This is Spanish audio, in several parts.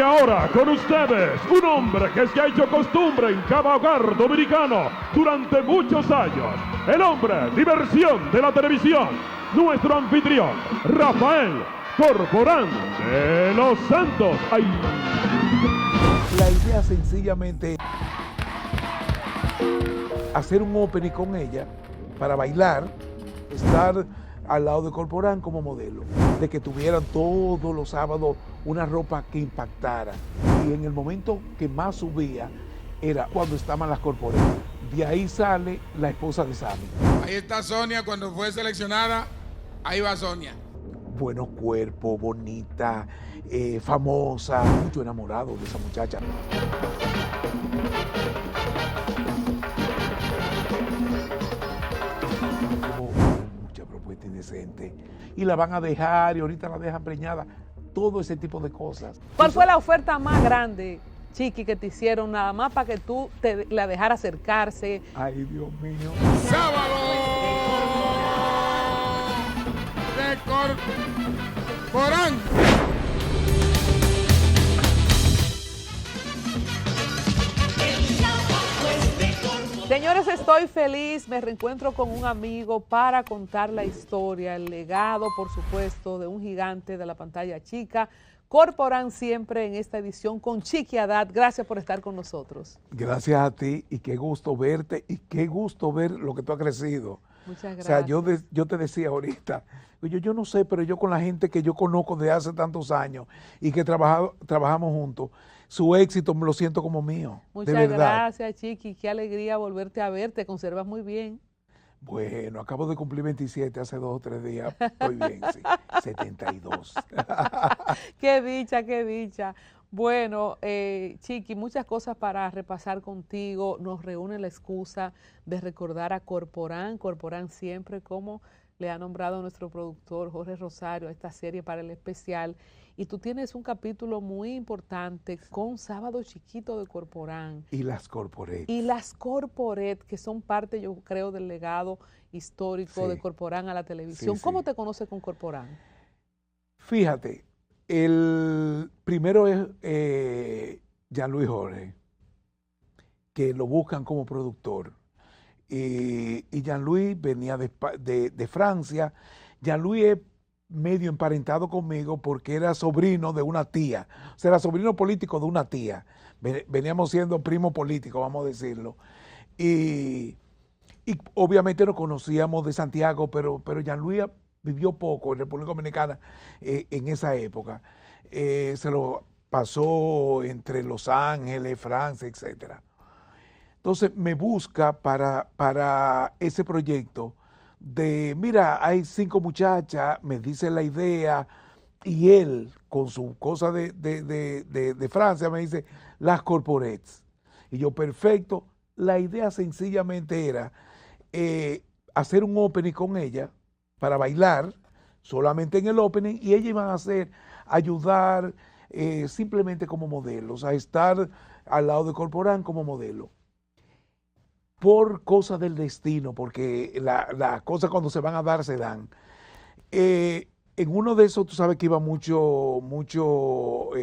ahora con ustedes, un hombre que se ha hecho costumbre en cada hogar dominicano durante muchos años. El hombre diversión de la televisión, nuestro anfitrión, Rafael Corporán de los Santos. ¡Ay! La idea sencillamente hacer un opening con ella para bailar, estar al lado de Corporán como modelo, de que tuvieran todos los sábados una ropa que impactara. Y en el momento que más subía era cuando estaban las Corporate. De ahí sale la esposa de Sammy. Ahí está Sonia cuando fue seleccionada, ahí va Sonia. Buenos cuerpos, bonita, famosa, mucho enamorado de esa muchacha. Mucha propuesta indecente. Y la van a dejar y ahorita la dejan preñada. Todo ese tipo de cosas. ¿Cuál fue la oferta más grande, Chiqui, que te hicieron nada más para que tú la dejaras acercarse? Ay, Dios mío. ¡Sábado de Corporán! Señores, estoy feliz, me reencuentro con un amigo para contar la historia, el legado, por supuesto, de un gigante de la pantalla chica. Corporán siempre en esta edición con Chiqui Haddad. Gracias por estar con nosotros. Gracias a ti y qué gusto verte y qué gusto ver lo que tú has crecido. Muchas gracias. O sea, yo te decía ahorita, yo no sé, pero yo con la gente que yo conozco desde hace tantos años y que trabajamos juntos, su éxito me lo siento como mío. Muchas de verdad. gracias, Chiqui. Qué alegría volverte a ver. Te conservas muy bien. Bueno, acabo de cumplir 27 hace 2 o 3 días. Estoy bien, sí. 72. Qué dicha, qué dicha. Bueno, Chiqui, muchas cosas para repasar contigo. Nos reúne la excusa de recordar a Corporán. Corporán siempre, como le ha nombrado nuestro productor Jorge Rosario a esta serie para el especial. Y tú tienes un capítulo muy importante con Sábado Chiquito de Corporán. Y las Corporate. Y las Corporate, que son parte, yo creo, del legado histórico de Corporán a la televisión. Sí, ¿Cómo sí. te conoces con Corporán? Fíjate, el primero es Jean-Louis Jorge, que lo buscan como productor. Y Jean-Louis venía de Francia. Jean-Louis es medio emparentado conmigo porque era sobrino de una tía, o sea, era sobrino político de una tía. Veníamos siendo primo político, vamos a decirlo. Y obviamente nos conocíamos de Santiago, pero Jean-Louis vivió poco en República Dominicana en esa época. Se lo pasó entre Los Ángeles, Francia, etcétera. Entonces me busca para ese proyecto de, mira, hay 5 muchachas, me dice la idea, y él, con su cosa de Francia, me dice, las Corporates. Y yo, perfecto, la idea sencillamente era hacer un opening con ella para bailar, solamente en el opening, y ellas iban a ayudar simplemente como modelos, a estar al lado de Corporán como modelo. Por cosas del destino, porque las cosas cuando se van a dar, se dan. En uno de esos, tú sabes que iba mucho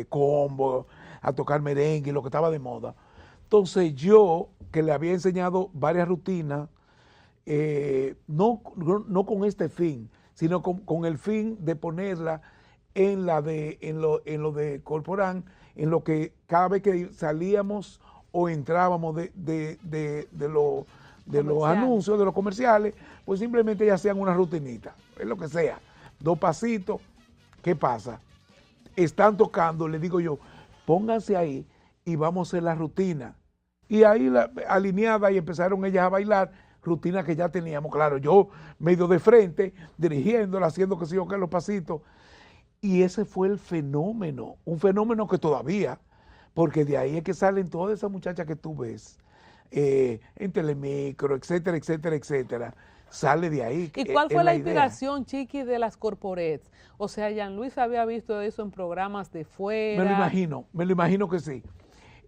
combo, a tocar merengue, lo que estaba de moda. Entonces yo, que le había enseñado varias rutinas, no con este fin, sino con el fin de ponerla en lo de Corporán, en lo que cada vez que salíamos o entrábamos de los anuncios, de los comerciales, pues simplemente ya hacían una rutinita, es lo que sea, 2 pasitos. ¿Qué pasa? Están tocando, le digo yo, pónganse ahí y vamos a hacer la rutina. Y ahí alineada y empezaron ellas a bailar, rutina que ya teníamos, claro, yo medio de frente, dirigiéndola, haciendo que sí o que los pasitos. Y ese fue el fenómeno, un fenómeno que todavía, porque de ahí es que salen todas esas muchachas que tú ves en Telemicro, etcétera, etcétera, etcétera. Sale de ahí. ¿Y cuál fue la inspiración, Chiqui, de las Corporates? O sea, Jean-Louis había visto eso en programas de fuera. Me lo imagino que sí.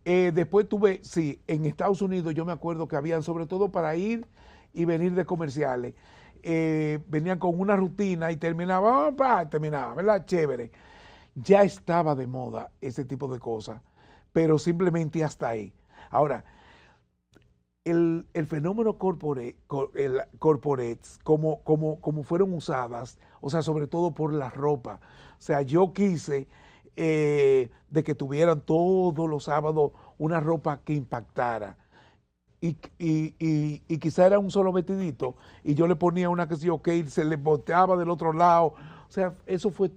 Después tuve, sí, en Estados Unidos yo me acuerdo que habían, sobre todo para ir y venir de comerciales, venían con una rutina y terminaban, ¿verdad? Chévere. ya estaba de moda ese tipo de cosas, pero simplemente hasta ahí. Ahora, el fenómeno corporates, como fueron usadas, o sea, sobre todo por la ropa. O sea, yo quise de que tuvieran todos los sábados una ropa que impactara. Y quizá era un solo vestidito, y yo le ponía una que se le boteaba del otro lado. O sea, eso fue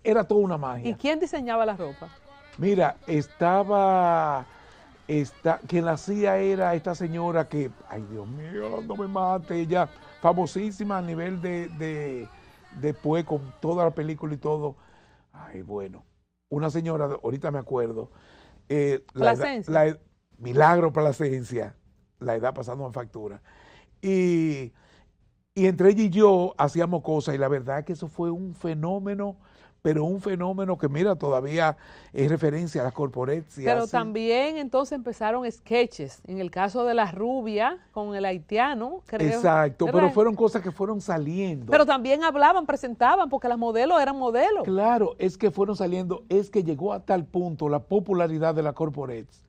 era toda una magia. ¿Y quién diseñaba la ropa? Mira, quien la hacía era esta señora que, ay Dios mío, no me mate, ella famosísima a nivel después con toda la película y todo. Ay, bueno, una señora, ahorita me acuerdo, Plasencia. Milagro Plasencia, la edad pasando en factura. Y entre ella y yo hacíamos cosas, y la verdad es que eso fue un fenómeno, pero un fenómeno que, mira, todavía es referencia a las corporates. Pero también entonces empezaron sketches, en el caso de la rubia con el haitiano, creo. Exacto, pero fueron cosas que fueron saliendo. Pero también hablaban, presentaban, porque las modelos eran modelos. Claro, es que fueron saliendo, es que llegó a tal punto la popularidad de las corporates,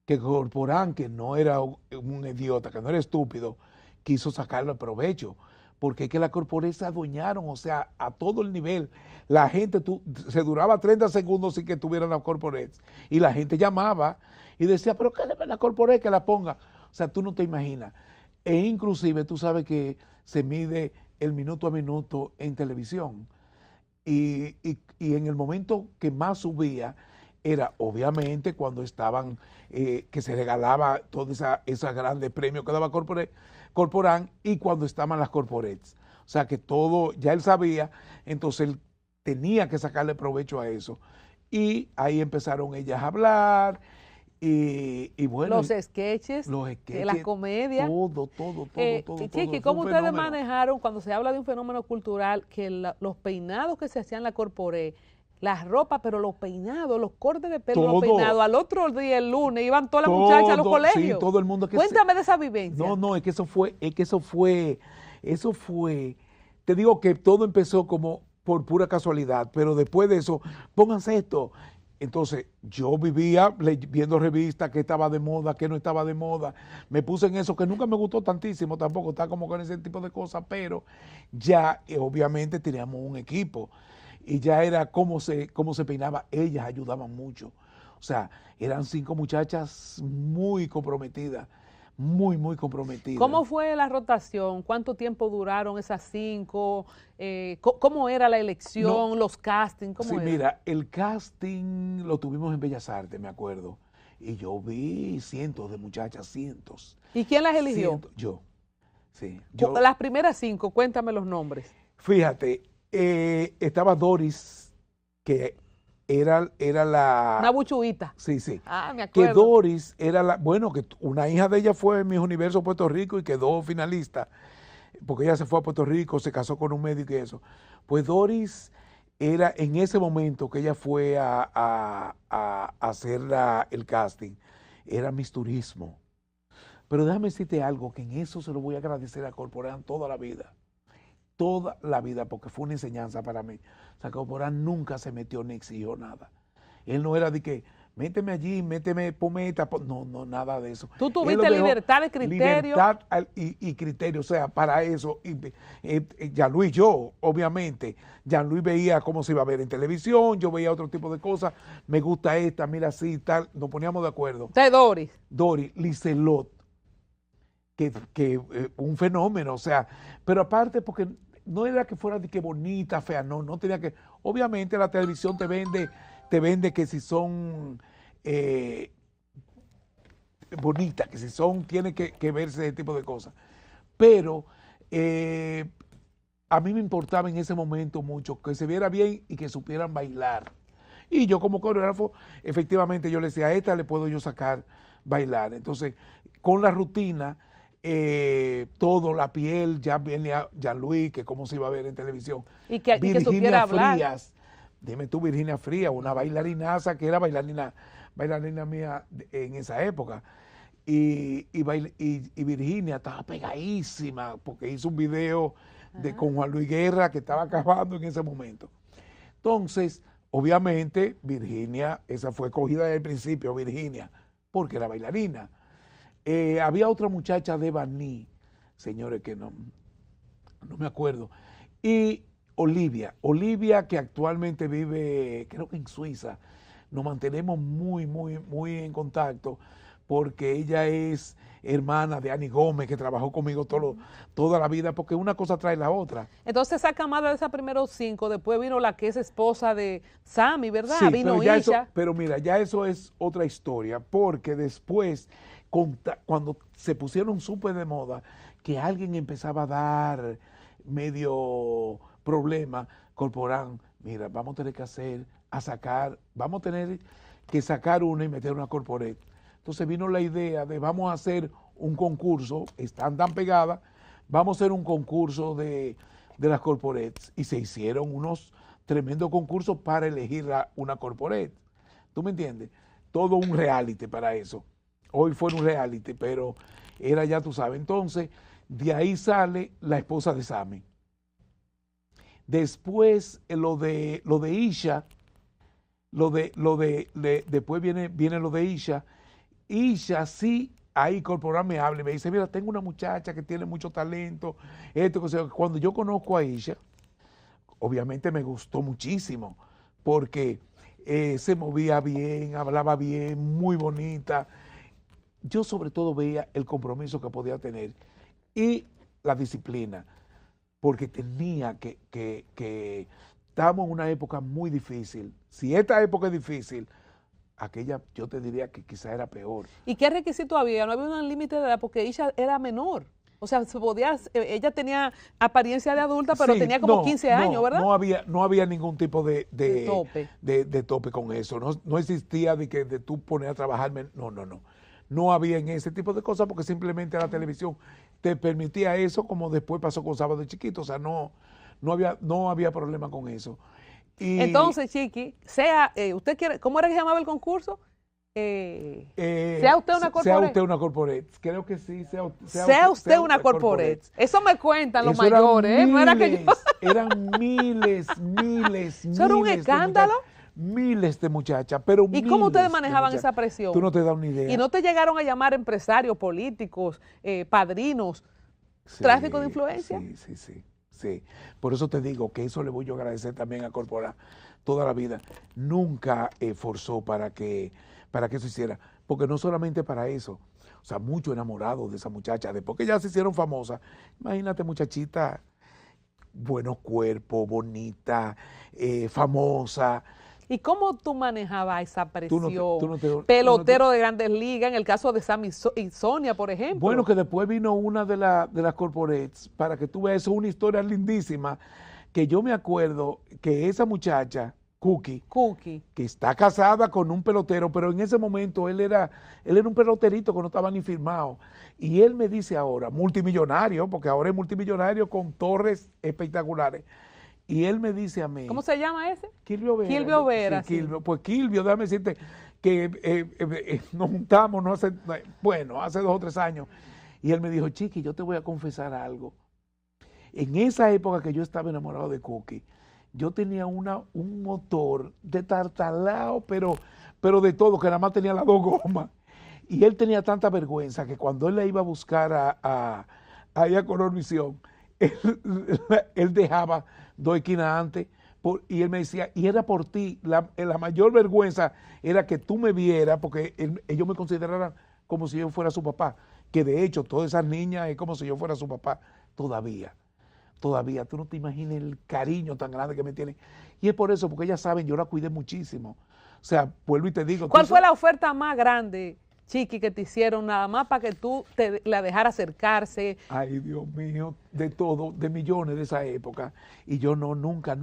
que Corporán, que no era un idiota, que no era estúpido, quiso sacarle provecho, porque es que las corporates se adueñaron, o sea, a todo el nivel. La gente, se duraba 30 segundos sin que tuvieran las corporates, y la gente llamaba y decía, pero ¿qué le la corporate que la ponga? O sea, tú no te imaginas. E inclusive tú sabes que se mide el minuto a minuto en televisión, y en el momento que más subía, era obviamente cuando estaban, que se regalaba todos esos grandes premios que daba Corporán, y cuando estaban las corporates. O sea que todo, ya él sabía, entonces él tenía que sacarle provecho a eso. Y ahí empezaron ellas a hablar, y bueno. Los sketches, las comedias. Todo. Chiqui, ¿cómo ustedes manejaron, cuando se habla de un fenómeno cultural, que los peinados que se hacían en la corporé, las ropas, pero los peinados, los cortes de pelo, los peinados, al otro día, el lunes, iban todas las muchachas a los colegios? Sí, todo el mundo. Cuéntame de esa vivencia. No, es que eso fue, te digo que todo empezó como por pura casualidad, pero después de eso, pónganse esto. Entonces, yo vivía viendo revistas, que estaba de moda, que no estaba de moda. Me puse en eso, que nunca me gustó tantísimo, tampoco está como con ese tipo de cosas, pero ya obviamente teníamos un equipo. Y ya era cómo se peinaba, ellas ayudaban mucho. O sea, eran 5 muchachas muy comprometidas, muy comprometidas. ¿Cómo fue la rotación? ¿Cuánto tiempo duraron esas 5? ¿Cómo era la elección, los castings? ¿Cómo era? Mira, el casting lo tuvimos en Bellas Artes, me acuerdo. Y yo vi cientos de muchachas, cientos. ¿Y quién las eligió? Yo, sí. Las primeras 5, cuéntame los nombres. Fíjate, estaba Doris, que era la... Una buchuita. Sí. Ah, me acuerdo. Que Doris era que una hija de ella fue en Miss Universo Puerto Rico y quedó finalista, porque ella se fue a Puerto Rico, se casó con un médico y eso. Pues Doris era, en ese momento que ella fue a hacer el casting, era Miss Turismo. Pero déjame decirte algo, que en eso se lo voy a agradecer a Corporán toda la vida, porque fue una enseñanza para mí. O sea, Corporán nunca se metió ni exigió nada. Él no era de que, méteme allí, ponme esta, no, nada de eso. Tú tuviste libertad de criterio. Libertad y criterio, o sea, para eso. Jean-Louis, yo, obviamente, Jean-Louis veía cómo se iba a ver en televisión, yo veía otro tipo de cosas, me gusta esta, mira así, tal, nos poníamos de acuerdo. Doris, Liselot, que un fenómeno, o sea, pero aparte porque no era que fuera de que bonita, fea, no tenía que, obviamente la televisión te vende que si son bonitas, que si son, tiene que verse ese tipo de cosas, pero a mí me importaba en ese momento mucho que se viera bien y que supieran bailar, y yo como coreógrafo, efectivamente yo le decía, a esta le puedo yo sacar bailar, entonces con la rutina, todo, la piel, ya venía Jean-Louis, que cómo se iba a ver en televisión. Y que supiera hablar. Frías, dime tú, Virginia Frías, una bailarinaza que era bailarina mía en esa época. Y Virginia estaba pegadísima, porque hizo un video con Juan Luis Guerra que estaba acabando en ese momento. Entonces, obviamente, Virginia, esa fue cogida desde el principio, Virginia, porque era bailarina. Había otra muchacha de Baní, señores, que no me acuerdo. Y Olivia, que actualmente vive, creo que en Suiza. Nos mantenemos muy en contacto porque ella es hermana de Ani Gómez, que trabajó conmigo toda la vida, porque una cosa trae la otra. Entonces esa camada de esas primeros 5, después vino la que es esposa de Sammy, ¿verdad? Sí, vino pero, Isha. pero mira, ya eso es otra historia, porque después, cuando se pusieron súper de moda, que alguien empezaba a dar medio problema, Corporán, mira, vamos a tener que sacar una y meter una corporate. Entonces vino la idea de vamos a hacer un concurso, están tan pegadas, vamos a hacer un concurso de las corporates. Y se hicieron unos tremendos concursos para elegir una corporate. ¿Tú me entiendes? Todo un reality para eso. Hoy fue un reality, pero era ya, tú sabes. Entonces, de ahí sale la esposa de Sammy. Después, lo de Isha, después viene lo de Isha. Isha sí, ahí Corporán me habla y me dice, mira, tengo una muchacha que tiene mucho talento. Cuando yo conozco a Isha, obviamente me gustó muchísimo, porque se movía bien, hablaba bien, muy bonita. Yo sobre todo veía el compromiso que podía tener y la disciplina, porque tenía que estamos en una época muy difícil. Si esta época es difícil, aquella yo te diría que quizá era peor. ¿Y qué requisito había? No había un límite de edad porque ella era menor. O sea, ella tenía apariencia de adulta, pero Sí, tenía como 15 años, ¿verdad? No había ningún tipo de tope. De tope con eso. No existía de tú poner a trabajar. No. No había en ese tipo de cosas porque simplemente la televisión te permitía eso, como después pasó con Sábado Chiquito. O sea, no había problema con eso. Y, entonces, Chiqui, usted quiere, ¿cómo era que se llamaba el concurso? Sea usted una corporate. Sea usted una corporate. Creo que sí. Sea usted una corporate. Eso me cuentan los mayores, no era que yo. Eran miles. ¿Eso era un escándalo? Miles de muchachas, pero ¿Y cómo ustedes manejaban esa presión? Tú no te das una idea. ¿Y no te llegaron a llamar empresarios, políticos, padrinos, sí, tráfico de influencia? Sí. Por eso te digo que eso le voy yo a agradecer también a Corporán toda la vida. Nunca forzó para que eso hiciera, porque no solamente para eso, o sea, mucho enamorado de esa muchacha, después que ya se hicieron famosas. Imagínate, muchachita, buenos cuerpos, bonita, famosa. ¿Y cómo tú manejabas esa presión? Pelotero de Grandes Ligas, en el caso de Sammy y Sonia, por ejemplo. Bueno, que después vino una de las corporates, para que tú veas, es una historia lindísima, que yo me acuerdo que esa muchacha, Cookie, que está casada con un pelotero, pero en ese momento él era un peloterito que no estaba ni firmado. Y él me dice ahora, multimillonario, porque ahora es multimillonario con torres espectaculares. Y él me dice a mí... ¿Cómo se llama ese? Kilvio Vera. Kilvio Vera, sí. Pues Kilvio, déjame decirte que nos juntamos hace 2 o 3 años. Y él me dijo, Chiqui, yo te voy a confesar algo. En esa época que yo estaba enamorado de Cookie, yo tenía un motor de tartalao, pero de todo, que nada más tenía las 2 gomas. Y él tenía tanta vergüenza que cuando él la iba a buscar a Colorvisión, él dejaba 2 esquinas antes, y él me decía, y era por ti, la mayor vergüenza era que tú me vieras, porque ellos me consideraran como si yo fuera su papá, que de hecho todas esas niñas es como si yo fuera su papá, todavía, tú no te imaginas el cariño tan grande que me tienen, y es por eso, porque ellas saben, yo la cuidé muchísimo, o sea, vuelvo y te digo. ¿Cuál fue la oferta más grande, Chiqui, que te hicieron nada más para que tú la dejaras acercarse? Ay, Dios mío, de todo, de millones de esa época. Y yo nunca.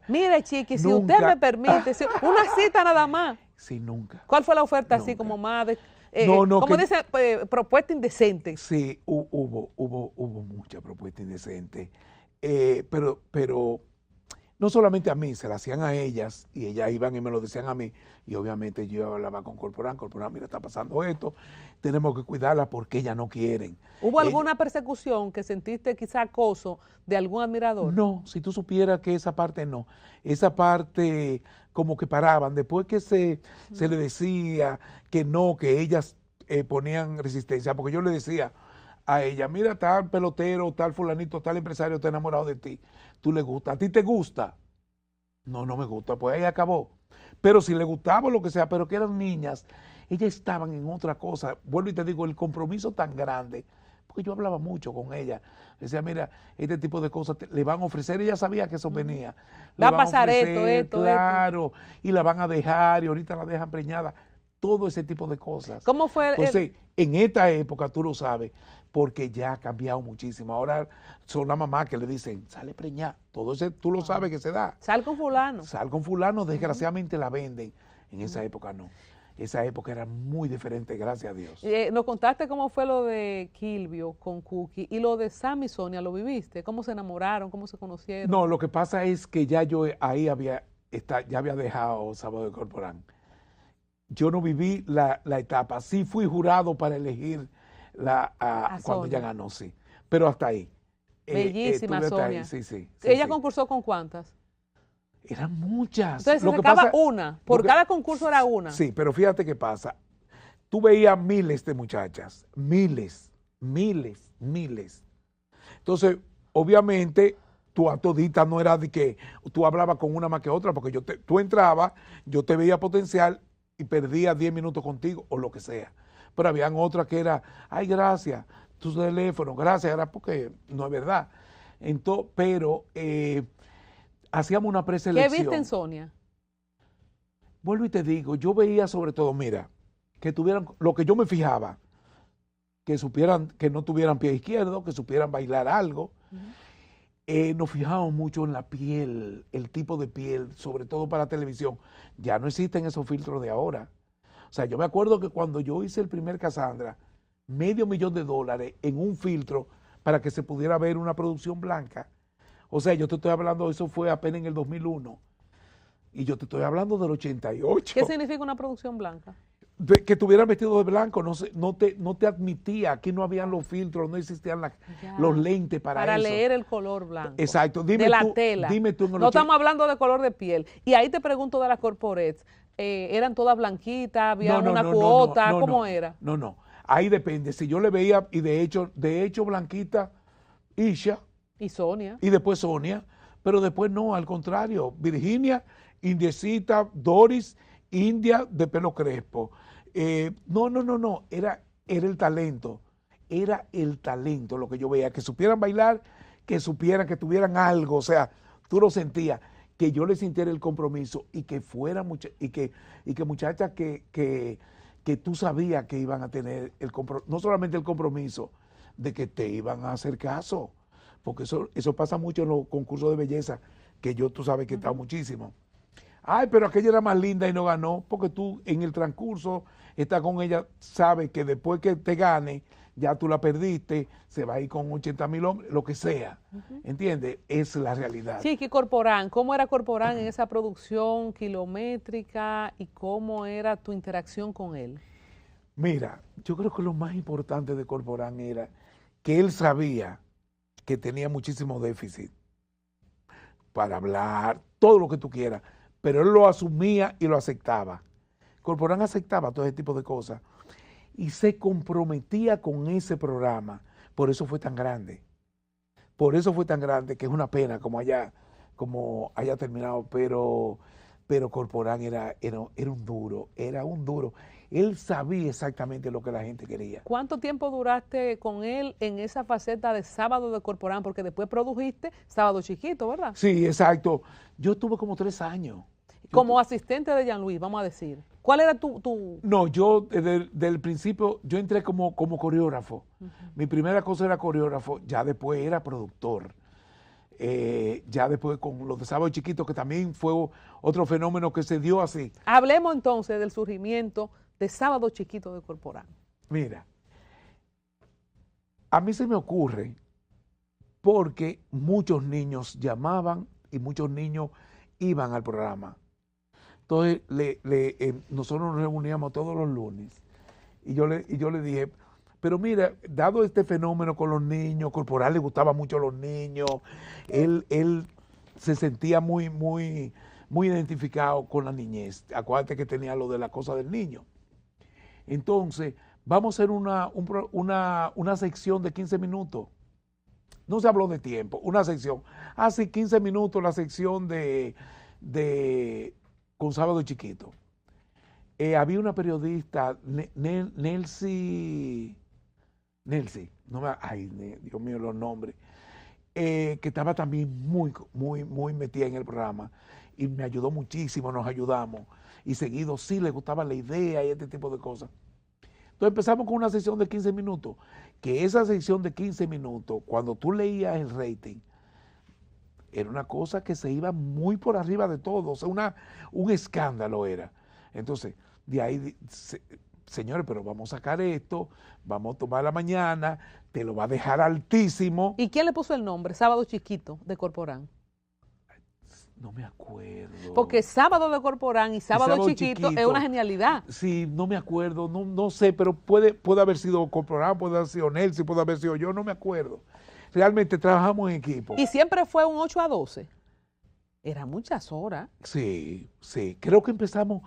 Mire, Chiqui, si usted me permite, una cita nada más. Sí, nunca. ¿Cuál fue la oferta Nunca. así como más de... ¿cómo dice? Propuesta indecente. Sí, hubo mucha propuesta indecente. Pero no solamente a mí, se la hacían a ellas y ellas iban y me lo decían a mí y obviamente yo hablaba con Corporán, mira, está pasando esto, tenemos que cuidarla porque ellas no quieren. ¿Hubo alguna persecución que sentiste quizá acoso de algún admirador? No, si tú supieras que esa parte no, esa parte como que paraban, después que se le decía que no, que ellas ponían resistencia, porque yo le decía a ella, mira, tal pelotero, tal fulanito, tal empresario está enamorado de ti, tú le gusta, ¿a ti te gusta? No, no me gusta, pues ahí acabó. Pero si le gustaba lo que sea, pero que eran niñas, ellas estaban en otra cosa. Vuelvo y te digo, el compromiso tan grande, porque yo hablaba mucho con ella, decía, mira, este tipo de cosas le van a ofrecer, ella sabía que eso venía. Va a pasar esto. Claro, y la van a dejar, y ahorita la dejan preñada, todo ese tipo de cosas. ¿Cómo fue? Entonces, en esta época, tú lo sabes, porque ya ha cambiado muchísimo. Ahora son las mamás que le dicen, sale preñada, todo eso tú lo sabes que se da. Sal con fulano. Sal con fulano, desgraciadamente la venden. En esa época no. Esa época era muy diferente, gracias a Dios. Nos contaste cómo fue lo de Kilvio con Cookie y lo de Sam y Sonia, ¿lo viviste? ¿Cómo se enamoraron? ¿Cómo se conocieron? No, lo que pasa es que ya yo ahí ya había dejado Sábado de Corporán. Yo no viví la etapa. Sí fui jurado para elegir cuando ella ganó, sí. Pero hasta ahí. Bellísima Sonia. Ahí, sí. ¿Ella concursó con cuántas? Eran muchas. Entonces se sacaba una. Por cada concurso era una. Sí, pero fíjate qué pasa. Tú veías miles de muchachas. Miles. Entonces, obviamente, tú a todita no era de que tú hablabas con una más que otra, porque tú entrabas, yo te veía potencial y perdía 10 minutos contigo o lo que sea. Pero habían otras que era, ay, gracias, tu teléfono, gracias, era porque no es verdad. Entonces, pero hacíamos una preselección. ¿Qué viste en Sonia? Vuelvo y te digo, yo veía sobre todo, mira, que tuvieran, lo que yo me fijaba, que supieran, que no tuvieran pie izquierdo, que supieran bailar algo. Nos fijamos mucho en la piel, el tipo de piel, sobre todo para televisión. Ya no existen esos filtros de ahora. O sea, yo me acuerdo que cuando yo hice el primer Cassandra, $500,000 en un filtro para que se pudiera ver una producción blanca. O sea, yo te estoy hablando, eso fue apenas en el 2001. Y yo te estoy hablando del 88. ¿Qué significa una producción blanca? Que tuvieran vestido de blanco, no te admitía, aquí no habían los filtros, no existían los lentes para eso. Para leer el color blanco. Exacto. De la tela. Dime tú. No estamos hablando de color de piel. Y ahí te pregunto de las corporates, ¿eran todas blanquitas? ¿Había una cuota? ¿Cómo era? No. Ahí depende. Si yo le veía, y de hecho blanquita, Isha. Y Sonia. Y después Sonia. Pero después no, al contrario. Virginia, indiecita, Doris, India de pelo crespo. No. Era el talento. Era el talento lo que yo veía. Que supieran bailar, que supieran, que tuvieran algo. O sea, tú lo sentías. Que yo les sintiera el compromiso y que fuera muchachas que tú sabías que iban a tener el compromiso. No solamente el compromiso de que te iban a hacer caso. Porque eso pasa mucho en los concursos de belleza. Que tú sabes que está muchísimo. Ay, pero aquella era más linda y no ganó, porque tú en el transcurso estás con ella, sabes que después que te gane, ya tú la perdiste, se va a ir con 80,000 hombres, lo que sea. ¿Entiendes? Es la realidad. Chiqui Corporán, ¿cómo era Corporán en esa producción kilométrica y cómo era tu interacción con él? Mira, yo creo que lo más importante de Corporán era que él sabía que tenía muchísimo déficit para hablar, todo lo que tú quieras, pero él lo asumía y lo aceptaba. Corporán aceptaba todo ese tipo de cosas y se comprometía con ese programa. Por eso fue tan grande. Por eso fue tan grande, que es una pena como haya terminado, pero Corporán era un duro, Él sabía exactamente lo que la gente quería. ¿Cuánto tiempo duraste con él en esa faceta de Sábado de Corporán? Porque después produjiste Sábado Chiquito, ¿verdad? Sí, exacto. Yo tuve como 3 años. Como asistente de Jean-Louis, vamos a decir. ¿Cuál era tu...? No, yo desde el principio, yo entré como coreógrafo. Mi primera cosa era coreógrafo, ya después era productor. Ya después con los de Sábado Chiquito, que también fue otro fenómeno que se dio así. Hablemos entonces del surgimiento de Sábado Chiquito de Corporán. Mira, a mí se me ocurre porque muchos niños llamaban y muchos niños iban al programa. Entonces nosotros nos reuníamos todos los lunes y yo le dije, pero mira, dado este fenómeno con los niños, Corporal le gustaba mucho a los niños, él se sentía muy identificado con la niñez. Acuérdate que tenía lo de la cosa del niño. Entonces, vamos a hacer una sección de 15 minutos. No se habló de tiempo, una sección. Hace 15 minutos la sección de con Sábado Chiquito. Había una periodista, Nelcy, Dios mío los nombres, que estaba también muy metida en el programa y me ayudó muchísimo, nos ayudamos. Y seguido sí le gustaba la idea y este tipo de cosas. Entonces empezamos con una sesión de 15 minutos, que esa sesión de 15 minutos, cuando tú leías el rating, era una cosa que se iba muy por arriba de todo, o sea, un escándalo era. Entonces, de ahí, señores, pero vamos a sacar esto, vamos a tomar la mañana, te lo va a dejar altísimo. ¿Y quién le puso el nombre? Sábado Chiquito de Corporán. No me acuerdo. Porque Sábado de Corporán y Sábado Chiquito es una genialidad. Sí, no me acuerdo, no sé, pero puede haber sido Corporán, puede haber sido Nelson, puede haber sido yo, no me acuerdo. Realmente trabajamos en equipo. Y siempre fue un 8 a 12. Eran muchas horas. Sí. Creo que empezamos,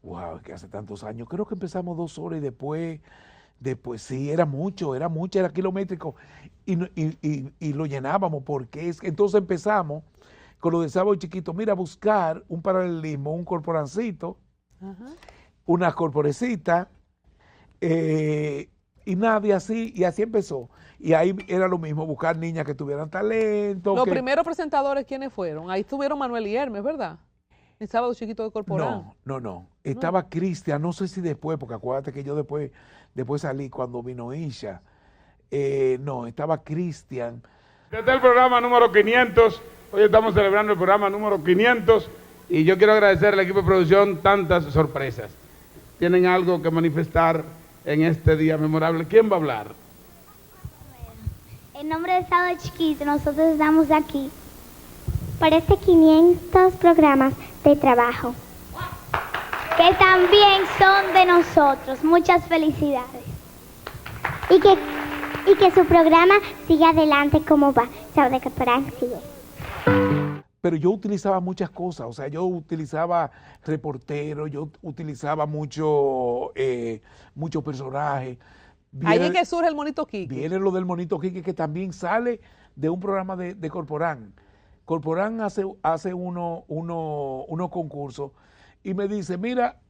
wow, que hace tantos años, creo que empezamos 2 horas y después sí, era mucho, era kilométrico. Y lo llenábamos porque entonces empezamos con lo de Sábado Chiquito, mira, buscar un paralelismo, un corporancito, una corporecita, y nadie así, y así empezó. Y ahí era lo mismo, buscar niñas que tuvieran talento. Los primeros presentadores, ¿quiénes fueron? Ahí estuvieron Manuel y Hermes, ¿verdad? El Sábado Chiquito de Corporán. No. Estaba Cristian, no sé si después, porque acuérdate que yo después salí cuando vino Isha. No, estaba Cristian. Este es el programa número 500. Hoy estamos celebrando el programa número 500 y yo quiero agradecer al equipo de producción tantas sorpresas. ¿Tienen algo que manifestar en este día memorable? ¿Quién va a hablar? En nombre de Sábado Chiquito, nosotros estamos aquí por este 500 programas de trabajo que también son de nosotros. Muchas felicidades. Y que su programa siga adelante como va. Sábado de Corporán sigue. Pero yo utilizaba muchas cosas, o sea, yo utilizaba reportero, yo utilizaba mucho personajes. Ahí es que surge el Monito Quique. Viene lo del Monito Quique, que también sale de un programa de Corporán. Corporán hace unos concursos y me dice, mira,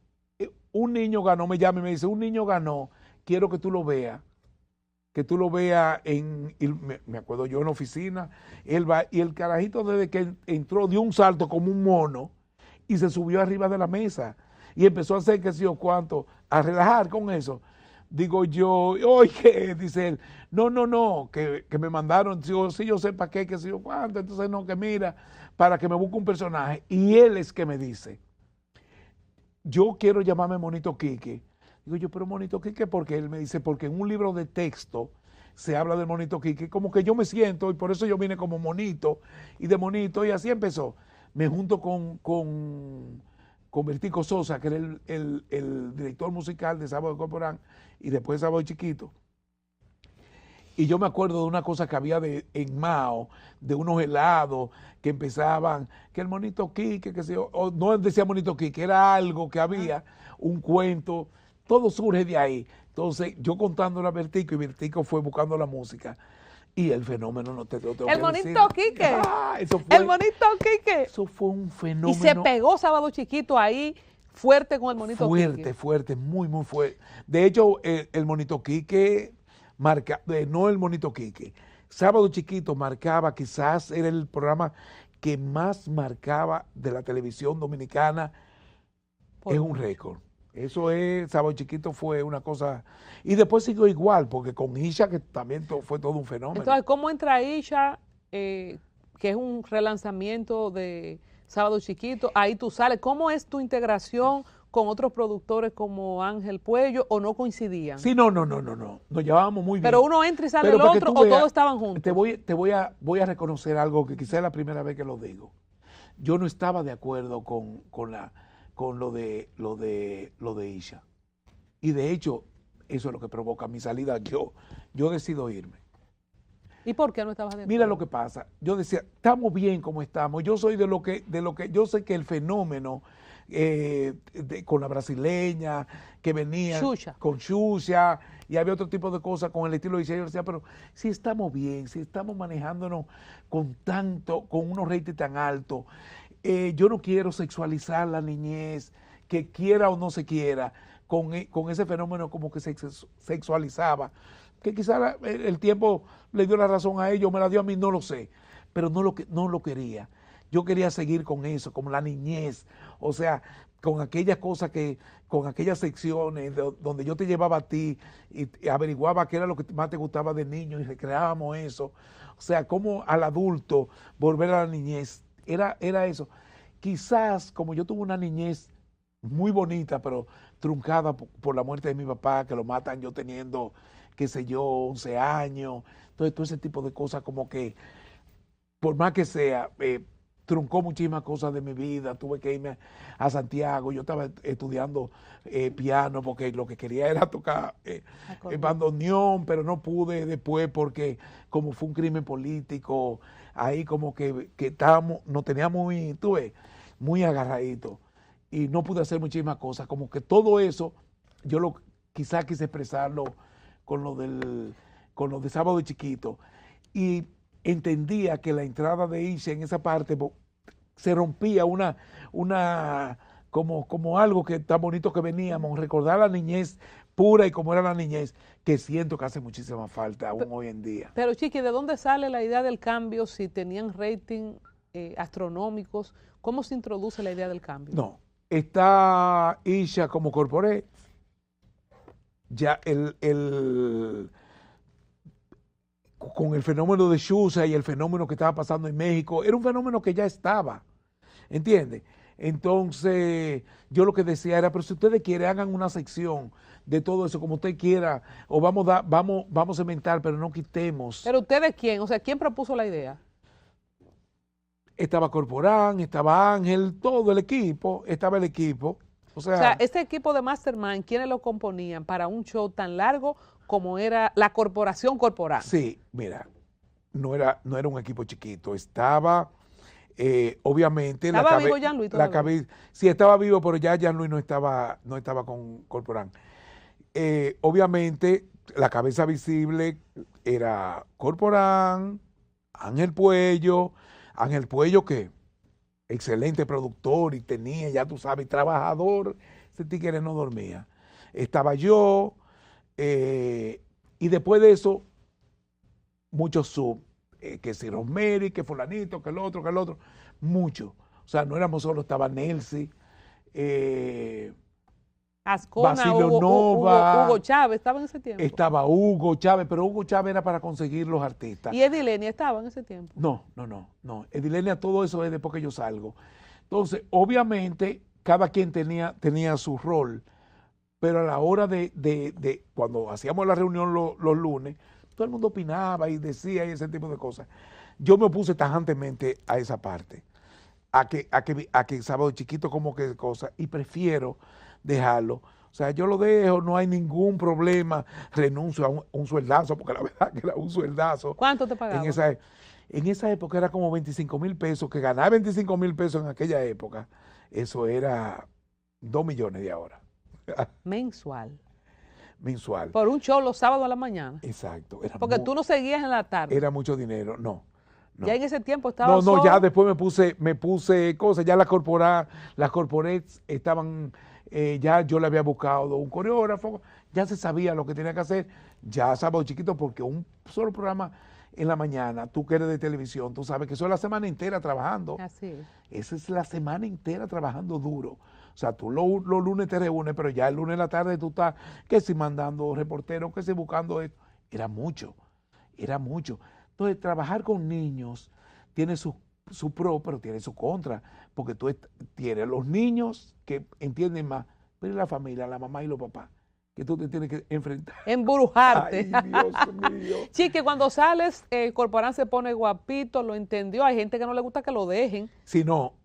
un niño ganó, me llama y me dice, un niño ganó, quiero que tú lo veas. Que tú lo veas me acuerdo yo en la oficina, él va, y el carajito desde que entró dio un salto como un mono y se subió arriba de la mesa y empezó a hacer que sé yo cuánto, a relajar con eso. Digo yo, oye, dice él, no, que me mandaron, si yo sé para qué, que sé yo cuánto, entonces no, que mira, para que me busque un personaje. Y él es que me dice, yo quiero llamarme Monito Quique. Digo yo, pero Monito Quique, ¿por qué? Él me dice, porque en un libro de texto se habla del Monito Quique, como que yo me siento, y por eso yo vine como monito, y de monito, y así empezó. Me junto con Bertico Sosa, que era el director musical de Sábado de Corporán, y después Sábado Chiquito. Y yo me acuerdo de una cosa que había en Mao, de unos helados que empezaban, que el Monito Quique, que o no decía Monito Quique, era algo que había, un cuento. Todo surge de ahí. Entonces, yo contándole a Bertico, y Bertico fue buscando la música. Y el fenómeno no te lo tengo El Monito Quique. Eso fue, el Monito Quique. Eso fue un fenómeno. Y se pegó Sábado Chiquito ahí, fuerte con el Monito Quique. Fuerte, muy fuerte. De hecho, el Monito Quique no el Monito Quique. Sábado Chiquito marcaba, quizás era el programa que más marcaba de la televisión dominicana. Es un récord. Eso es, Sábado Chiquito fue una cosa, y después siguió igual, porque con Isha, que también fue todo un fenómeno. Entonces, ¿cómo entra Isha, que es un relanzamiento de Sábado Chiquito? Ahí tú sales. ¿Cómo es tu integración con otros productores como Ángel Puello, o no coincidían? Sí, no, nos llevábamos muy bien. Pero uno entra y sale el otro, o todos estaban juntos. Te voy a reconocer algo que quizás es la primera vez que lo digo. yo no estaba de acuerdo con lo de Isha. Y de hecho, eso es lo que provoca mi salida. Yo decido irme. ¿Y por qué no estabas de acuerdo? Mira lo que pasa. Yo decía, estamos bien como estamos. Yo soy de lo que yo sé que el fenómeno con la brasileña que venía Xuxa. con Xuxa y había otro tipo de cosas con el estilo de Isha. Yo decía, pero si estamos bien, si estamos manejándonos con unos ratings tan altos, yo no quiero sexualizar la niñez, que quiera o no se quiera, con ese fenómeno como que se sexualizaba, que quizá el tiempo le dio la razón a ellos, me la dio a mí, no lo sé, pero no lo quería. Yo quería seguir con eso, como la niñez, o sea, con aquellas cosas con aquellas secciones donde yo te llevaba a ti y averiguaba qué era lo que más te gustaba de niño y recreábamos eso. O sea, como al adulto volver a la niñez, era eso. Quizás como yo tuve una niñez muy bonita, pero truncada por la muerte de mi papá, que lo matan yo teniendo, qué sé yo, 11 años, entonces todo ese tipo de cosas como que, por más que sea, truncó muchísimas cosas de mi vida, tuve que irme a Santiago, yo estaba estudiando piano porque lo que quería era tocar bandoneón, pero no pude después porque como fue un crimen político, ahí como que nos teníamos muy agarraditos y no pude hacer muchísimas cosas, como que todo eso yo quizás quise expresarlo con lo de Sábado de Chiquito y entendía que la entrada de Isha en esa parte se rompía como algo que tan bonito que veníamos, recordar la niñez pura y como era la niñez, que siento que hace muchísima falta aún hoy en día. Pero Chiqui, ¿de dónde sale la idea del cambio si tenían rating astronómicos? ¿Cómo se introduce la idea del cambio? No, está Isha como corporé, ya con el fenómeno de Xuxa y el fenómeno que estaba pasando en México, era un fenómeno que ya estaba, ¿entiendes? Entonces, yo lo que decía era, pero si ustedes quieren, hagan una sección de todo eso, como usted quiera, o vamos a cementar, pero no quitemos. ¿Pero ustedes quién? O sea, ¿quién propuso la idea? Estaba Corporán, estaba Ángel, todo el equipo, estaba el equipo. O sea, este equipo de Mastermind, ¿quiénes lo componían para un show tan largo como era la Corporación Corporán? Sí, mira, no era un equipo chiquito, estaba, obviamente... ¿Estaba vivo Jean-Louis todavía? Sí, estaba vivo, pero ya Jean-Louis no estaba con Corporán. Obviamente, la cabeza visible era Corporán, Ángel Puello que excelente productor y tenía, ya tú sabes, trabajador, ese tigre no dormía. Estaba yo, y después de eso, muchos sub, que si Rosemary, que fulanito, que el otro, muchos. O sea, no éramos solo, estaba Nelsi, Ascona, Basilio Nova, Hugo Chávez, ¿estaba en ese tiempo? Estaba Hugo Chávez, pero Hugo Chávez era para conseguir los artistas. ¿Y Edilenia estaba en ese tiempo? No. Edilenia, todo eso es después que yo salgo. Entonces, obviamente, cada quien tenía su rol, pero a la hora de cuando hacíamos la reunión los lunes, todo el mundo opinaba y decía y ese tipo de cosas. Yo me opuse tajantemente a esa parte, a que Sábado Chiquito como que cosa, y prefiero dejarlo. O sea, yo lo dejo, no hay ningún problema, renuncio a un sueldazo, porque la verdad que era un sueldazo. ¿Cuánto te pagaban? En esa época era como 25,000 pesos, que ganar 25,000 pesos en aquella época, eso era 2 millones de ahora. Mensual. Mensual. Por un show los sábados a la mañana. Exacto. Porque tú no seguías en la tarde. Era mucho dinero, no. Ya en ese tiempo estaba No, ya después me puse cosas, ya las corporates estaban, ya yo le había buscado un coreógrafo, ya se sabía lo que tenía que hacer, ya Sábado Chiquito, porque un solo programa en la mañana, tú que eres de televisión, tú sabes que eso es la semana entera trabajando. Así es. Esa es la semana entera trabajando duro. O sea, tú los lunes te reúnes, pero ya el lunes en la tarde tú estás, que si mandando reporteros, que si buscando esto. Era mucho. Entonces, trabajar con niños tiene su pro, pero tiene su contra, porque tú tienes los niños que entienden más, pero la familia, la mamá y los papás, que tú te tienes que enfrentar. Embrujarte. Ay, Dios mío. Chiqui, cuando sales, Corporán se pone guapito, lo entendió. Hay gente que no le gusta que lo dejen. Si no,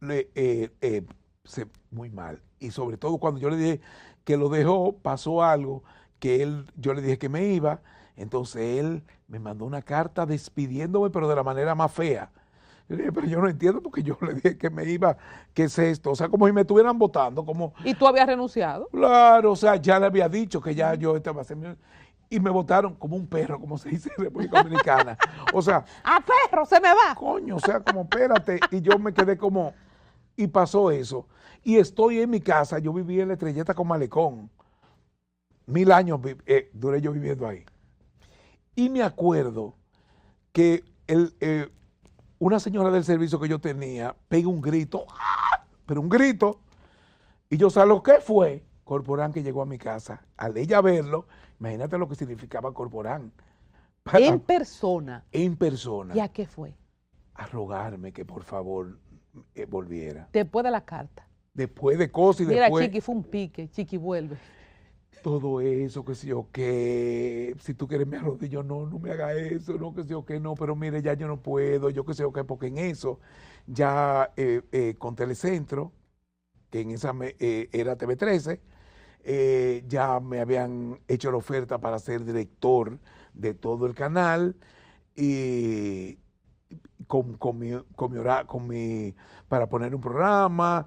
muy mal. Y sobre todo cuando yo le dije que lo dejó, pasó algo que yo le dije que me iba, entonces él me mandó una carta despidiéndome, pero de la manera más fea. Yo le dije, pero yo no entiendo porque yo le dije que me iba, ¿qué es esto? O sea, como si me estuvieran votando, como... ¿Y tú habías renunciado? Claro, o sea, ya le había dicho que ya yo estaba haciendo... Y me votaron como un perro, como se dice en República Dominicana. O sea... ¡Ah, perro, se me va! Coño, o sea, como espérate. Y yo me quedé como... Y pasó eso. Y estoy en mi casa, yo viví en la Estrelleta con Malecón. 1000 años duré yo viviendo ahí. Y me acuerdo que una señora del servicio que yo tenía pega un grito, ¡ah! Pero un grito, y yo salgo, ¿qué fue? Corporán que llegó a mi casa. Al ella verlo, imagínate lo que significaba Corporán. En persona. En persona. ¿Y a qué fue? A rogarme que por favor volviera. Después de la carta. Después de cosas y Mira, después... Chiqui, fue un pique. Chiqui, vuelve. Todo eso, que sé yo, que si tú quieres me arrodillo, no me haga eso, no, que sé yo, que no, pero mire, ya yo no puedo, yo que sé yo, que porque en eso, ya con Telecentro, que en esa era TV13, ya me habían hecho la oferta para ser director de todo el canal y para poner un programa,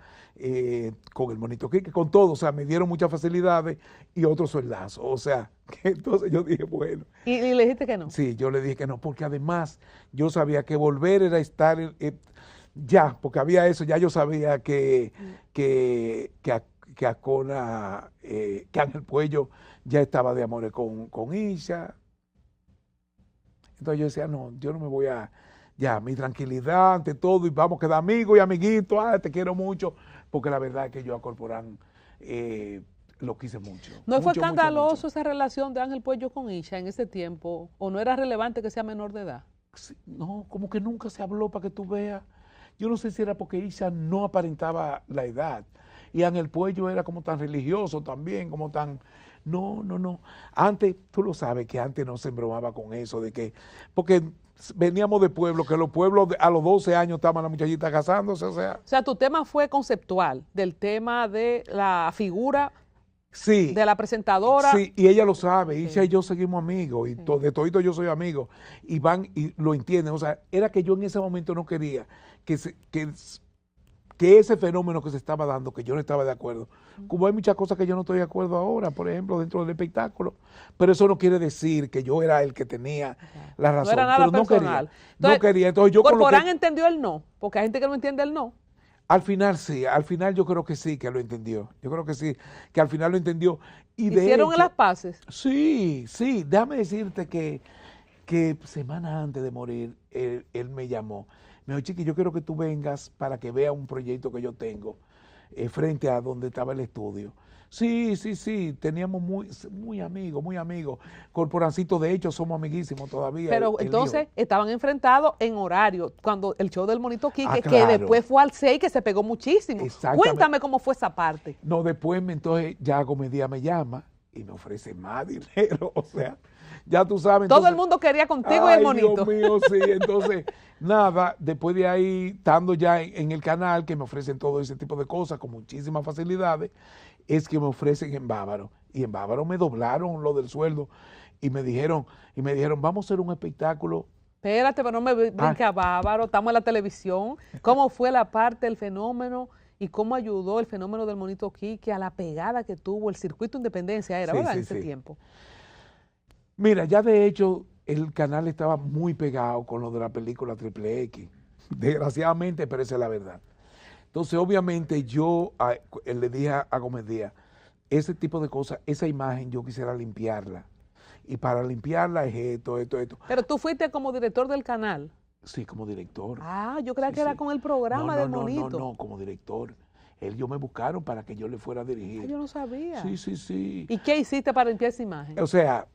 con el Monito Quique, con todo, o sea, me dieron muchas facilidades y otros sueldazos, o sea, que entonces yo dije, bueno. ¿Y le dijiste que no? Sí, yo le dije que no, porque además yo sabía que volver era estar, ya, porque había eso, ya yo sabía que Acona, que Ángel Puello ya estaba de amores con Isha. Entonces yo decía, no, yo no me voy a... Ya, mi tranquilidad ante todo y vamos a quedar amigos y amiguitos, te quiero mucho, porque la verdad es que yo a Corporán lo quise mucho. ¿No fue mucho, escandaloso mucho. esa relación de Ángel Puello con Isha en ese tiempo? ¿O no era relevante que sea menor de edad? Sí, no, como que nunca se habló para que tú veas. Yo no sé si era porque Isha no aparentaba la edad y Ángel Puello era como tan religioso también, como tan... No. Antes, tú lo sabes que antes no se embromaba con eso, de que... Porque veníamos de pueblos, que los pueblos a los 12 años estaban las muchachitas casándose, o sea... O sea, tu tema fue conceptual, del tema de la figura sí, de la presentadora. Sí, y ella lo sabe, Sí. Isha y yo seguimos amigos, y Sí. de todito yo soy amigo, y van y lo entienden, o sea, era que yo en ese momento no quería que ese fenómeno que se estaba dando, que yo no estaba de acuerdo, como hay muchas cosas que yo no estoy de acuerdo ahora, por ejemplo, dentro del espectáculo, pero eso no quiere decir que yo era el que tenía la razón. No era nada pero personal. No quería. Entonces yo con lo Corporán que, entendió el no, porque hay gente que no entiende el no. al final sí, al final yo creo que sí, que lo entendió. Yo creo que sí, que al final lo entendió. Y de ¿Hicieron hecho, las paces? Sí, déjame decirte que semanas antes de morir, él me llamó. Me dijo, Chiqui, yo quiero que tú vengas para que veas un proyecto que yo tengo frente a donde estaba el estudio. Sí, teníamos muy amigos. Corporancito, de hecho, somos amiguísimos todavía. Pero entonces estaban enfrentados en horario, cuando el show del Monito Quique, claro. que después fue al 6, que se pegó muchísimo. Exactamente. Cuéntame cómo fue esa parte. No, después entonces ya Gómez Díaz me llama y me ofrece más dinero, o sea, ya tú sabes. Todo entonces, el mundo quería contigo y el Monito. Dios mío, sí, entonces, nada, después de ahí, estando ya en el canal, que me ofrecen todo ese tipo de cosas con muchísimas facilidades, es que me ofrecen en Bávaro, y en Bávaro me doblaron lo del sueldo, y me dijeron, vamos a hacer un espectáculo. Espérate, pero no me brinque a Bávaro, estamos en la televisión. ¿Cómo fue la parte del fenómeno y cómo ayudó el fenómeno del Monito Quique a la pegada que tuvo el circuito Independencia, era, Sí, ¿verdad? sí, En ese sí. tiempo. Mira, ya de hecho, el canal estaba muy pegado con lo de la película Triple X, desgraciadamente, pero esa es la verdad. Entonces, obviamente, yo le dije a Gómez Díaz, ese tipo de cosas, esa imagen yo quisiera limpiarla. Y para limpiarla es esto. Pero tú fuiste como director del canal. Sí, como director. Ah, yo creía Sí, que era sí. con el programa del Monito. No, como director. Ellos me buscaron para que yo le fuera a dirigir. Ah, yo no sabía. Sí. ¿Y qué hiciste para limpiar esa imagen? O sea,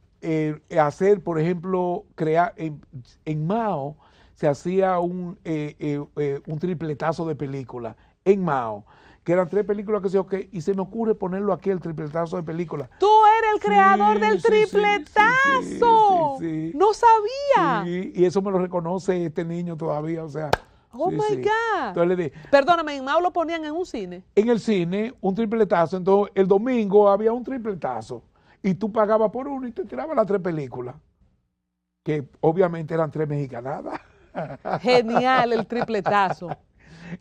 hacer, por ejemplo, crear en Mao se hacía un tripletazo de películas en Mao, que eran 3 películas que y se me ocurre ponerlo aquí, el tripletazo de películas. Tú eres era el creador Sí, del sí, tripletazo. sí. No sabía. Sí, y eso me lo reconoce este niño todavía, o sea. Oh sí, my sí. God. Entonces le dije, Perdóname, en Mao lo ponían en un cine. en el cine, un tripletazo, entonces el domingo había un tripletazo y tú pagabas por uno y te tirabas las 3 películas, que obviamente eran 3 mexicanadas. Genial el tripletazo.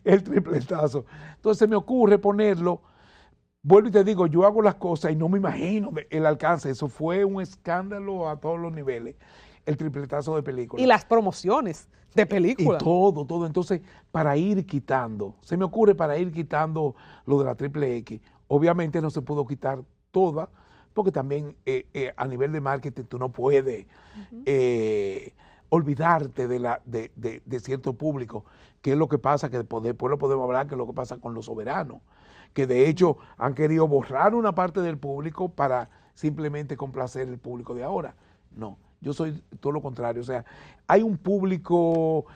El tripletazo. Entonces se me ocurre ponerlo, vuelvo y te digo, yo hago las cosas y no me imagino el alcance, eso fue un escándalo a todos los niveles, el tripletazo de películas. Y las promociones de Y películas. todo. Entonces, para ir quitando, se me ocurre para ir quitando lo de la triple X. Obviamente no se pudo quitar toda, porque también a nivel de marketing tú no puedes olvidarte de cierto público, que es lo que pasa, que después lo podemos hablar, que es lo que pasa con los soberanos, que de hecho han querido borrar una parte del público para simplemente complacer el público de ahora. No, yo soy todo lo contrario, o sea, hay un público,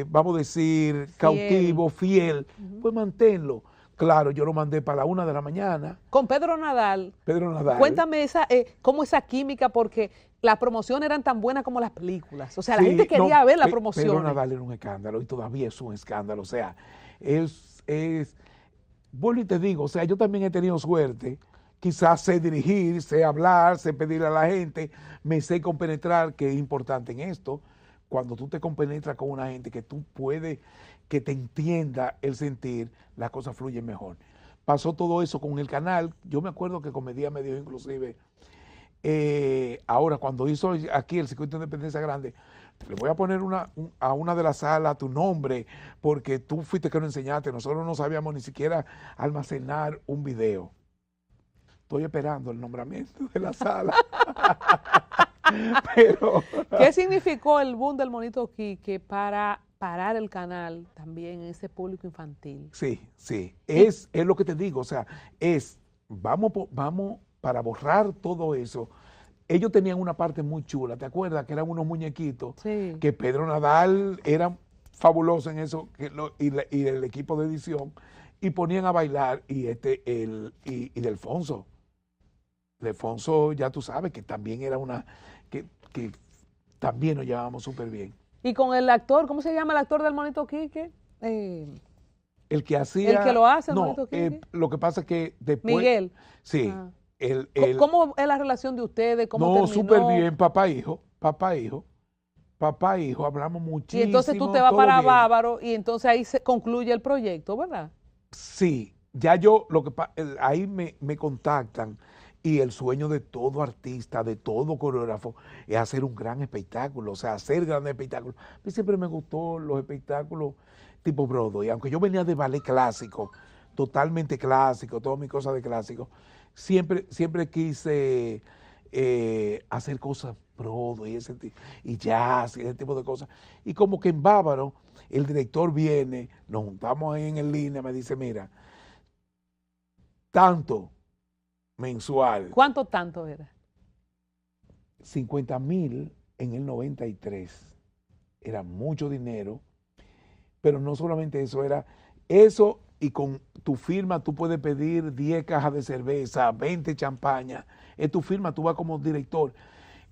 vamos a decir, cautivo, fiel, pues manténlo. Claro, yo lo mandé para la 1 de la mañana. Con Pedro Nadal. Pedro Nadal. Cuéntame cómo esa química, porque las promociones eran tan buenas como las películas. O sea, la Sí, gente quería ver la Pedro promoción. Nadal era un escándalo y todavía es un escándalo. O sea, vuelvo y te digo, o sea, yo también he tenido suerte. Quizás sé dirigir, sé hablar, sé pedirle a la gente, me sé compenetrar, que es importante en esto. Cuando tú te compenetras con una gente que tú puedes, que te entienda el sentir, las cosas fluyen mejor. Pasó todo eso con el canal. Yo me acuerdo que Comedia me dijo inclusive, ahora cuando hizo aquí el Circuito de Independencia Grande, le voy a poner a una de las salas tu nombre, porque tú fuiste que nos enseñaste, nosotros no sabíamos ni siquiera almacenar un video. Estoy esperando el nombramiento de la sala. Pero, ¿qué significó el boom del Monito Quique para parar el canal también en ese público infantil? Sí. Es lo que te digo, o sea, vamos para borrar todo eso. Ellos tenían una parte muy chula, ¿te acuerdas? Que eran unos muñequitos, Sí. que Pedro Nadal era fabuloso en eso, y el equipo de edición, y ponían a bailar, y Delfonso. Delfonso, ya tú sabes, que también era que también nos llevábamos súper bien. Y con el actor, ¿cómo se llama el actor del Monito Quique? El que hacía... El que lo hace, el no, Monito Quique. lo que pasa es que después... Miguel. Sí. Ah. ¿Cómo ¿Cómo es la relación de ustedes? ¿Cómo no, terminó? súper bien, papá, hijo, hablamos muchísimo. Y entonces tú te vas todo para bien. Bávaro y entonces ahí se concluye el proyecto, ¿verdad? Sí, ya ahí me contactan, y el sueño de todo artista, de todo coreógrafo, es hacer un gran espectáculo, o sea, hacer grandes espectáculos. A mí siempre me gustó los espectáculos tipo Broadway, aunque yo venía de ballet clásico, totalmente clásico, todas mis cosas de clásico, siempre quise hacer cosas Broadway y jazz y ese tipo de cosas. Y como que en Bávaro, el director viene, nos juntamos ahí en línea, me dice, mira, tanto mensual. ¿Cuánto tanto era? 50,000 en el 93. Era mucho dinero, pero no solamente eso, era eso, y con tu firma tú puedes pedir 10 cajas de cerveza, 20 champañas. Es tu firma, tú vas como director.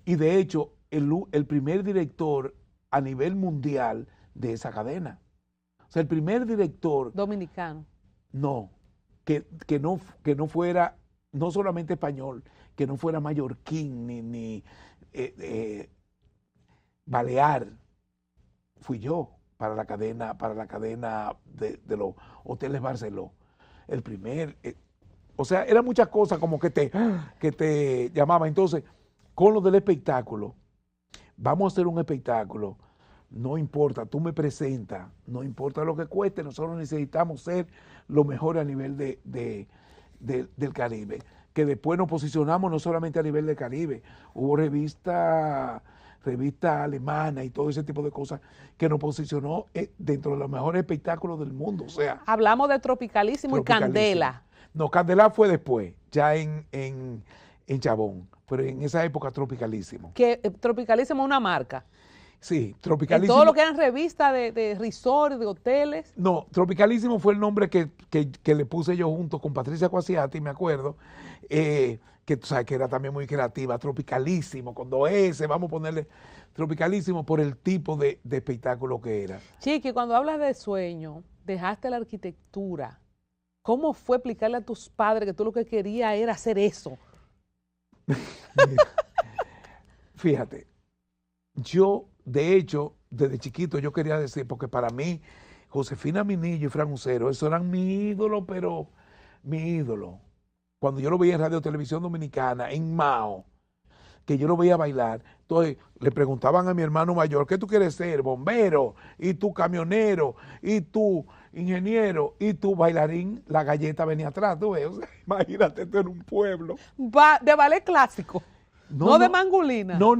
Y de hecho, el primer director a nivel mundial de esa cadena. O sea, el primer director... Dominicano. No, que no fuera, no solamente español, que no fuera mallorquín ni balear, fui yo para la cadena de los hoteles Barceló. El primer, o sea, eran muchas cosas como que te llamaban. Entonces, con lo del espectáculo, vamos a hacer un espectáculo. No importa, tú me presentas, no importa lo que cueste, nosotros necesitamos ser lo mejor a nivel del Caribe. Que después nos posicionamos no solamente a nivel del Caribe, hubo revista alemana y todo ese tipo de cosas que nos posicionó dentro de los mejores espectáculos del mundo. O sea, hablamos de Tropicalísimo y Candela. No, Candela fue después, ya en Chabón, pero en esa época Tropicalísimo. Que Tropicalísimo es una marca. Sí, En Tropicalísimo. todo lo que eran revistas de resort, de hoteles. No, Tropicalísimo fue el nombre que le puse yo junto con Patricia Cuasiati, me acuerdo, que tú sabes que era también muy creativa, Tropicalísimo, con 2S, vamos a ponerle Tropicalísimo por el tipo de espectáculo que era. Chiqui, cuando hablas de sueño, dejaste la arquitectura. ¿Cómo fue explicarle a tus padres que tú lo que querías era hacer eso? Mira, fíjate, yo, de hecho, desde chiquito yo quería decir, porque para mí, Josefina Minillo y Fran Ucero, eso eran mi ídolo, pero mi ídolo. Cuando yo lo veía en Radio Televisión Dominicana, en Mao, que yo lo veía bailar, entonces le preguntaban a mi hermano mayor, ¿qué tú quieres ser? Bombero, y tú camionero, y tú ingeniero, y tú bailarín, la galleta venía atrás, tú ves, o sea, imagínate, esto en un pueblo. De ballet clásico, no de mangulina. No.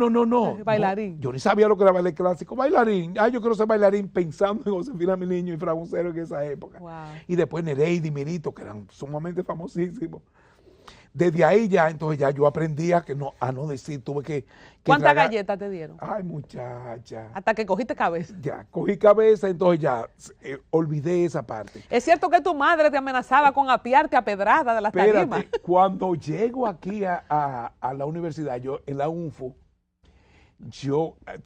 Bailarín. No, yo ni sabía lo que era ballet clásico. Bailarín. Yo quiero ser bailarín pensando en Josefina Mi Niño y Fran Ucero en esa época. Wow. Y después Nereida y Mirito, que eran sumamente famosísimos. Desde ahí ya, entonces ya yo aprendí a no decir, tuve que ¿Cuántas tragar. galletas te dieron? Ay, muchacha. Hasta que cogiste cabeza. Ya, cogí cabeza, entonces ya olvidé esa parte. Es cierto que tu madre te amenazaba con apiarte a pedrada de las tarimas. Espérate, cuando llego aquí a la universidad, yo en la UNFU,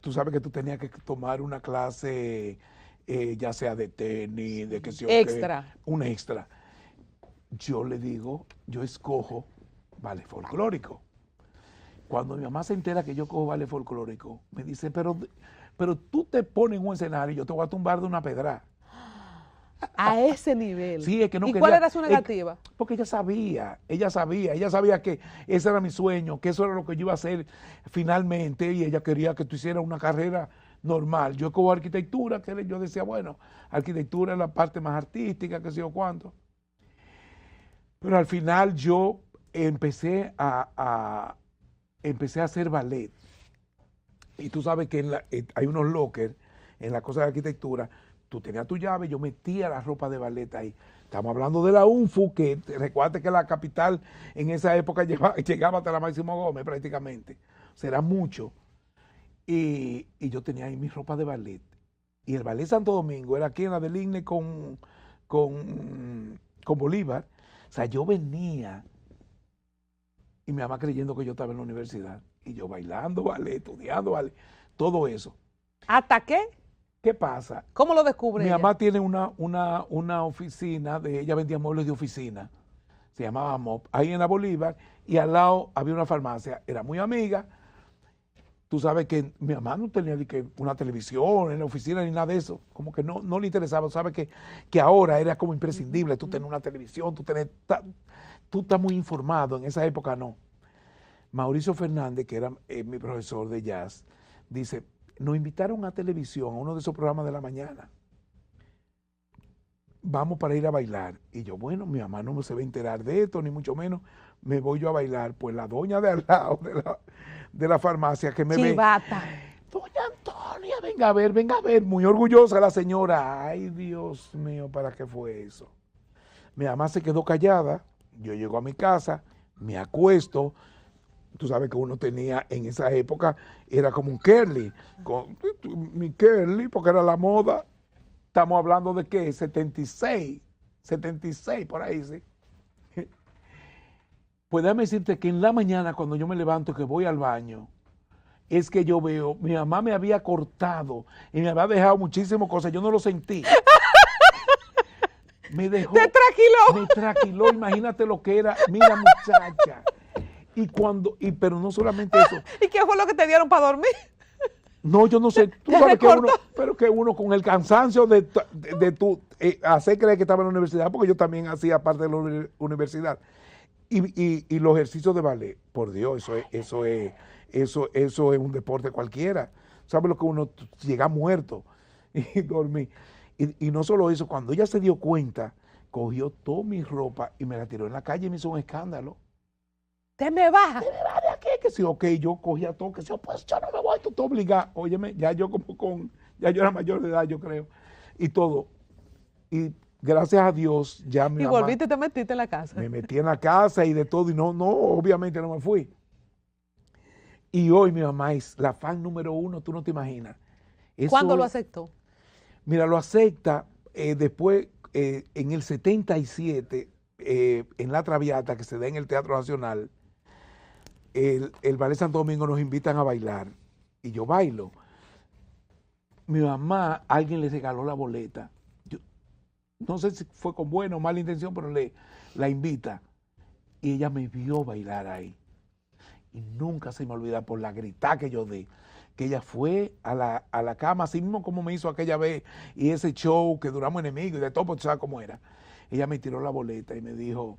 tú sabes que tú tenías que tomar una clase, ya sea de tenis, de que sé yo qué, Extra. un extra. Yo le digo, yo escojo ballet folclórico. Cuando mi mamá se entera que yo cojo ballet folclórico, me dice, pero tú te pones en un escenario y yo te voy a tumbar de una pedra. A ese nivel. Sí, es que no ¿Y quería- cuál era su negativa? Porque ella sabía que ese era mi sueño, que eso era lo que yo iba a hacer finalmente, y ella quería que tú hicieras una carrera normal. Yo cojo arquitectura, que yo decía, bueno, arquitectura es la parte más artística, que sé yo cuánto. Pero al final yo empecé a hacer ballet. Y tú sabes que hay unos lockers en la cosa de arquitectura. Tú tenías tu llave, yo metía la ropa de ballet ahí. Estamos hablando de la UNFU, que recuerda que la capital en esa época llegaba hasta la Máximo Gómez prácticamente. O sea, era mucho. Y yo tenía ahí mi ropa de ballet. Y el ballet Santo Domingo era aquí en la del INE con Bolívar. O sea, yo venía y mi mamá creyendo que yo estaba en la universidad. Y yo bailando ballet, estudiando ballet, todo eso. ¿Hasta qué? ¿Qué pasa? ¿Cómo lo descubre Mi ella? mamá tiene una oficina, ella vendía muebles de oficina, se llamaba MOP, ahí en la Bolívar, y al lado había una farmacia, era muy amiga. Tú sabes que mi mamá no tenía ni que una televisión en la oficina ni nada de eso, como que no le interesaba. Sabes que ahora era como imprescindible tú tener una televisión, tú estás muy informado, en esa época no. Mauricio Fernández, que era mi profesor de jazz, dice, nos invitaron a televisión, a uno de esos programas de la mañana. Vamos para ir a bailar. Y yo, bueno, mi mamá no se va a enterar de esto, ni mucho menos, me voy yo a bailar. Pues la doña de al lado de la farmacia que me Chivata. ve. Doña Antonia, venga a ver, muy orgullosa la señora. Ay, Dios mío, ¿para qué fue eso? Mi mamá se quedó callada, yo llego a mi casa, me acuesto. Tú sabes que uno tenía en esa época, era como un curly, mi curly, porque era la moda. Estamos hablando de qué, 76, por ahí, sí. Pues déjame decirte que en la mañana, cuando yo me levanto, que voy al baño, es que yo veo, mi mamá me había cortado y me había dejado muchísimas cosas, yo no lo sentí. Me dejó. ¡Te tranquiló! Me tranquiló, imagínate lo que era. Mira, muchacha. Pero no solamente eso. ¿Y qué fue lo que te dieron para dormir? No, yo no sé. Tú ¿Te sabes que recortó? pero que uno con el cansancio de tu hacer creer que estaba en la universidad, porque yo también hacía parte de la universidad. Y los ejercicios de ballet, por Dios, eso es un deporte cualquiera. ¿Sabes lo que uno llega muerto y dormir? Y no solo eso, cuando ella se dio cuenta, cogió toda mi ropa y me la tiró en la calle y me hizo un escándalo. ¿Te me vas? ¿De aquí? Que sí, ok, yo cogía todo, que sí, pues yo no me voy, tú estás obligado. Óyeme, ya yo ya yo era mayor de edad, yo creo, y todo. Y gracias a Dios, ya mi Y mamá volviste y te metiste en la casa. me metí en la casa y de todo, y no, obviamente no me fui. Y hoy mi mamá es la fan número 1, tú no te imaginas. ¿Cuándo lo aceptó? Mira, lo acepta después, en el 77, en La Traviata, que se da en el Teatro Nacional, el Ballet Santo Domingo nos invitan a bailar y yo bailo. Mi mamá, alguien le regaló la boleta. Yo, no sé si fue con buena o mala intención, pero la invita. Y ella me vio bailar ahí. Y nunca se me olvida por la gritada que yo di. Que ella fue a la cama, así mismo como me hizo aquella vez, y ese show que duramos enemigos y de todo, pues tú sabes cómo era. Ella me tiró la boleta y me dijo,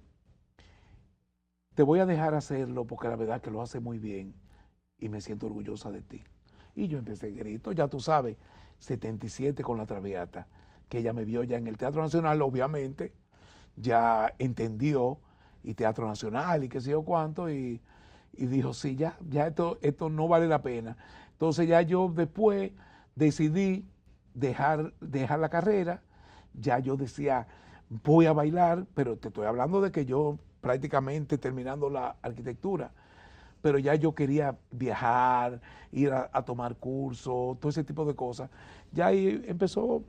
te voy a dejar hacerlo porque la verdad que lo hace muy bien y me siento orgullosa de ti. Y yo empecé el grito, ya tú sabes, 77 con La Traviata, que ella me vio ya en el Teatro Nacional, obviamente, ya entendió, y Teatro Nacional y qué sé yo cuánto, y dijo, sí, ya esto no vale la pena. Entonces ya yo después decidí dejar la carrera, ya yo decía, voy a bailar, pero te estoy hablando de que yo prácticamente terminando la arquitectura, pero ya yo quería viajar, ir a tomar cursos, todo ese tipo de cosas. Ya ahí empezó.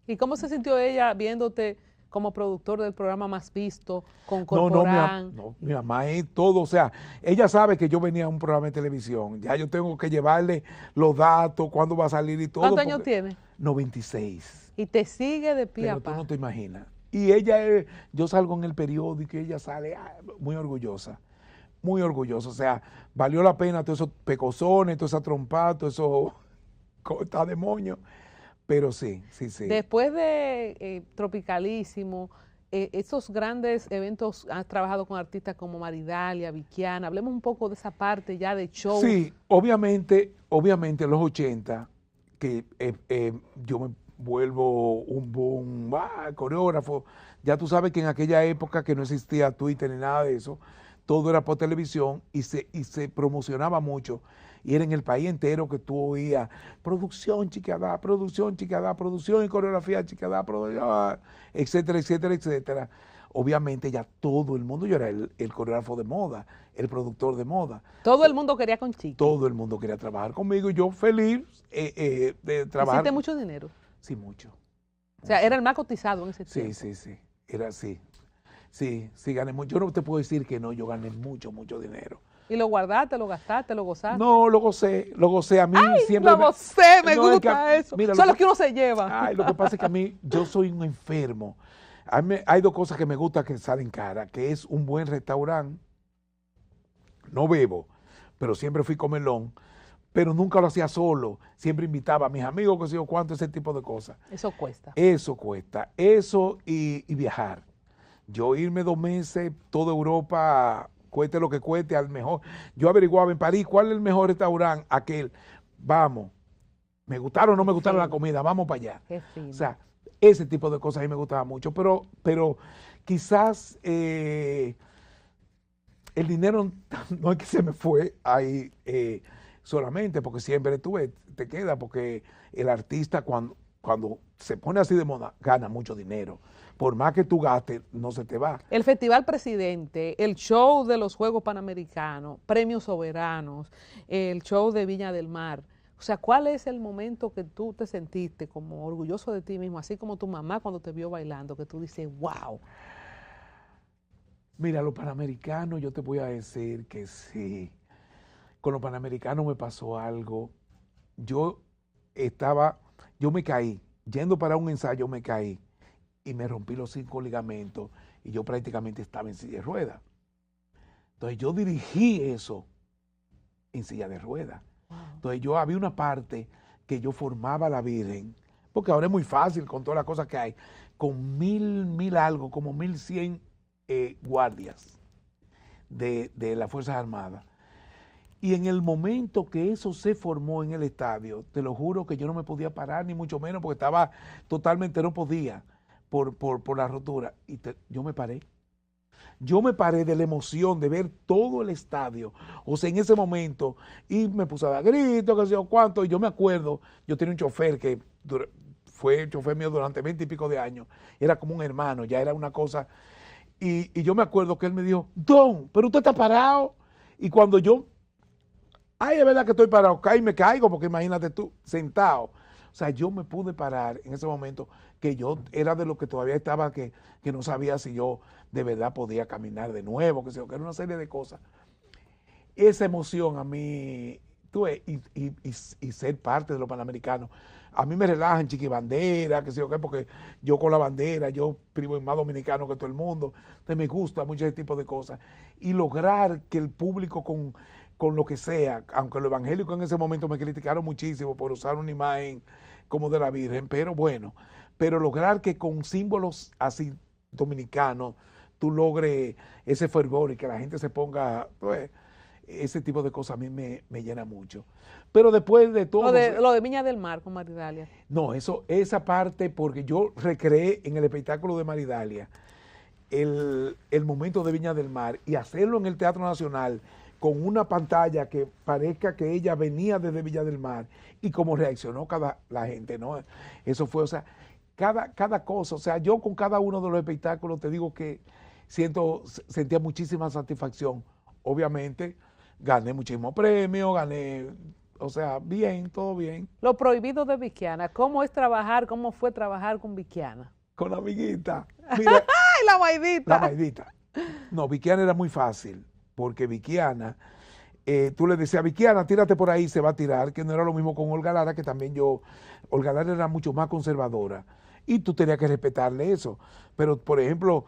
¿Y cómo se sintió ella viéndote como productor del programa más visto, con Corporán? No, mi mamá es todo, o sea, ella sabe que yo venía a un programa de televisión, ya yo tengo que llevarle los datos, cuándo va a salir y todo. ¿Cuántos años tiene? 96. Y te sigue de pie a Pero tú pa. no te imaginas. Y ella, yo salgo en el periódico y ella sale muy orgullosa, o sea, valió la pena todos esos pecosones, toda esa trompada, todo eso, está demonio. Pero sí. Después de Tropicalísimo, esos grandes eventos, has trabajado con artistas como Maridalia, Vikiana. Hablemos un poco de esa parte ya de show. Sí, obviamente en los 80, que yo me vuelvo un boom, coreógrafo. Ya tú sabes que en aquella época que no existía Twitter ni nada de eso, todo era por televisión y se promocionaba mucho. Y era en el país entero que tú oías producción chiquedad, producción y coreografía chiquedad, etcétera, etcétera, etcétera. Obviamente ya todo el mundo, yo era el coreógrafo de moda, el productor de moda. Todo el mundo quería con Chiqui. Todo el mundo quería trabajar conmigo y yo feliz de trabajar. ¿Hiciste mucho dinero? Sí, mucho. O sea, era el más cotizado en ese tiempo. Sí. Era así. Sí, gané mucho. Yo no te puedo decir que no, yo gané mucho dinero. ¿Y lo guardaste, lo gastaste, lo gozaste? No, lo gocé. A mí siempre. Lo gocé, me no, gusta eso. Mira, Son los que uno se lleva. Ay, lo que pasa es que a mí, yo soy un enfermo. Hay dos cosas que me gustan que salen cara, que es un buen restaurante. No bebo, pero siempre fui comelón. Pero nunca lo hacía solo. Siempre invitaba a mis amigos, que sé yo cuánto, ese tipo de cosas. Eso cuesta. Eso cuesta. Eso y viajar. Yo irme 2 meses, toda Europa, cueste lo que cueste, al mejor. Yo averiguaba en París cuál es el mejor restaurante, aquel. Vamos. Me gustaron o no me gustaron la comida, vamos para allá. Qué fino. O sea, ese tipo de cosas a mí me gustaba mucho. Pero quizás el dinero no es que se me fue ahí solamente, porque siempre te queda, porque el artista cuando se pone así de moda, gana mucho dinero. Por más que tú gastes, no se te va. El Festival Presidente, el show de los Juegos Panamericanos, Premios Soberanos, el show de Viña del Mar. O sea, ¿cuál es el momento que tú te sentiste como orgulloso de ti mismo, así como tu mamá cuando te vio bailando, que tú dices, wow? Mira, los Panamericanos, yo te voy a decir que sí. Con los Panamericanos me pasó algo. Yo me caí. Yendo para un ensayo me caí. Y me rompí los 5 ligamentos y yo prácticamente estaba en silla de ruedas. Entonces yo dirigí eso en silla de ruedas. Wow. Entonces yo había una parte que yo formaba la Virgen, porque ahora es muy fácil con todas las cosas que hay, con 1000 algo, como 1100 guardias de las Fuerzas Armadas. Y en el momento que eso se formó en el estadio, te lo juro que yo no me podía parar, ni mucho menos, porque estaba totalmente, no podía. Por la rotura, y yo me paré. Yo me paré de la emoción de ver todo el estadio, o sea, en ese momento, y me puse a dar gritos, que sé yo cuánto, y yo me acuerdo, yo tenía un chofer que fue el chofer mío durante 20 y pico de años, era como un hermano, ya era una cosa, y yo me acuerdo que él me dijo, Don, pero usted está parado, y cuando yo, es verdad que estoy parado, me caigo, porque imagínate tú, sentado, sea, yo me pude parar en ese momento que yo era de los que todavía estaba que no sabía si yo de verdad podía caminar de nuevo, que era una serie de cosas. Esa emoción a mí, tú ves, y ser parte de los Panamericanos, a mí me relajan Chiquibandera, que sé yo qué, porque yo con la bandera, yo primo más dominicano que todo el mundo, entonces me gusta mucho ese tipo de cosas. Y lograr que el público con lo que sea, aunque los evangélicos en ese momento me criticaron muchísimo por usar una imagen como de la Virgen, pero bueno, pero lograr que con símbolos así dominicanos tú logres ese fervor y que la gente se ponga, pues, ese tipo de cosas a mí me llena mucho. Pero después de todo... Lo de Viña del Mar con Maridalia. No, esa parte, porque yo recreé en el espectáculo de Maridalia el momento de Viña del Mar y hacerlo en el Teatro Nacional con una pantalla que parezca que ella venía desde Viña del Mar y cómo reaccionó la gente, ¿no? Eso fue, o sea, cada cosa, o sea, yo con cada uno de los espectáculos te digo que sentía muchísima satisfacción. Obviamente, gané muchísimos premios, o sea, bien, todo bien. Lo prohibido de Vikiana, ¿cómo fue trabajar con Vikiana? Con la amiguita. Mira, ¡Ay, la Maidita! La Maidita. No, Vikiana era muy fácil, porque Vikiana, tú le decías, Vikiana, tírate por ahí, se va a tirar, que no era lo mismo con Olga Lara, que también Olga Lara era mucho más conservadora, y tú tenías que respetarle eso. Pero, por ejemplo,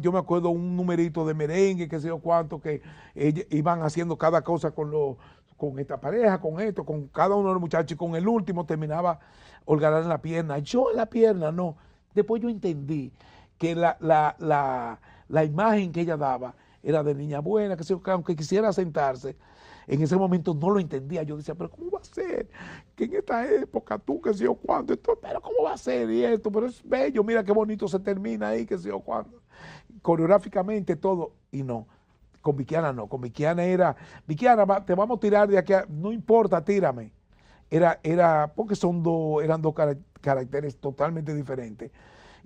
yo me acuerdo un numerito de merengue, que sé yo cuánto, que ellos iban haciendo cada cosa con esta pareja, con esto, con cada uno de los muchachos, y con el último terminaba Olga Lara en la pierna. Yo en la pierna, no. Después yo entendí que la imagen que ella daba era de niña buena, que aunque quisiera sentarse, en ese momento no lo entendía. Yo decía, pero ¿cómo va a ser? Que en esta época tú, que sé yo cuándo, pero ¿cómo va a ser? Y esto, pero es bello, mira qué bonito se termina ahí, que sé yo cuándo. Coreográficamente todo, y no. Con Vikiana no, con Vikiana era, Vikiana, te vamos a tirar de aquí, no importa, tírame. Porque eran dos caracteres totalmente diferentes.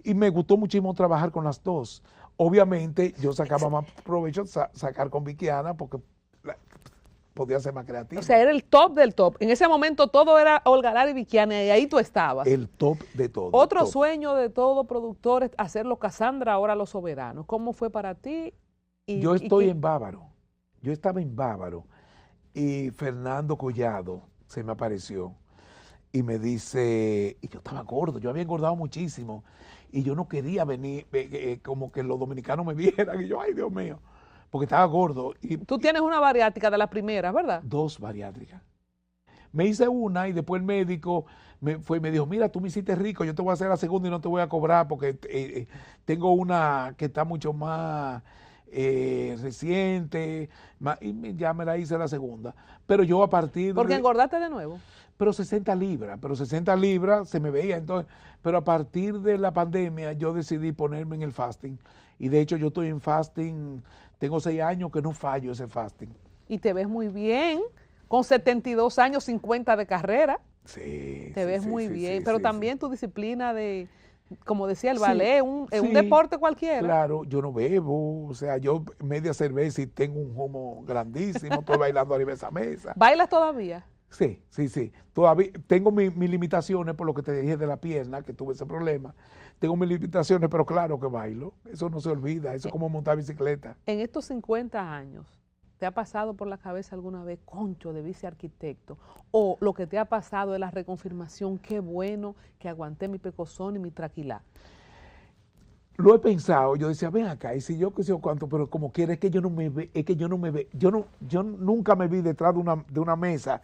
Y me gustó muchísimo trabajar con las dos. Obviamente yo sacaba más provecho sacar con Vikiana porque podía ser más creativo. O sea, era el top del top. En ese momento todo era Olga Lara y Vikiana y ahí tú estabas. El top de todo. Otro sueño de todo productor es hacerlo Cassandra, ahora Los Soberanos. ¿Cómo fue para ti? Yo estoy en Bávaro. Yo estaba en Bávaro y Fernando Collado se me apareció y me dice, y yo estaba gordo, yo había engordado muchísimo y yo no quería venir, como que los dominicanos me vieran y yo, ay Dios mío, porque estaba gordo. Tú tienes una bariátrica de las primeras, ¿verdad? 2 bariátricas. Me hice una y después el médico me dijo, mira, tú me hiciste rico, yo te voy a hacer la segunda y no te voy a cobrar porque tengo una que está mucho más reciente, y ya me la hice la segunda. Pero yo a partir porque engordaste de nuevo. Pero 60 libras se me veía entonces. Pero a partir de la pandemia yo decidí ponerme en el fasting. Y de hecho yo estoy en fasting, tengo 6 años que no fallo ese fasting. Y te ves muy bien, con 72 años, 50 de carrera. Sí. Te ves muy bien, pero también tu disciplina de, como decía, el Sí, ballet, un deporte cualquiera. Claro, yo no bebo, o sea, yo media cerveza y tengo un humo grandísimo, estoy bailando arriba de esa mesa. ¿Bailas todavía? Sí. Todavía tengo mis limitaciones por lo que te dije de la pierna, que tuve ese problema. Tengo mis limitaciones, pero claro que bailo. Eso no se olvida, eso es como montar bicicleta. En estos 50 años, ¿te ha pasado por la cabeza alguna vez, concho, debí ser arquitecto? O lo que te ha pasado es la reconfirmación, qué bueno que aguanté mi pecozón y mi traquilá. Lo he pensado, yo decía, ven acá, y si yo qué sé yo cuánto, pero como quiera, es que yo yo nunca me vi detrás de una mesa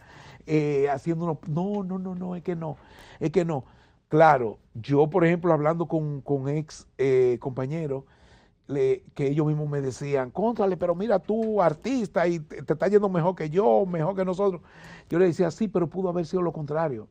haciendo no, es que no. Claro, yo por ejemplo hablando con ex compañeros, que ellos mismos me decían, cóntrale, pero mira tú, artista, y te está yendo mejor que yo, mejor que nosotros. Yo le decía, sí, pero pudo haber sido lo contrario.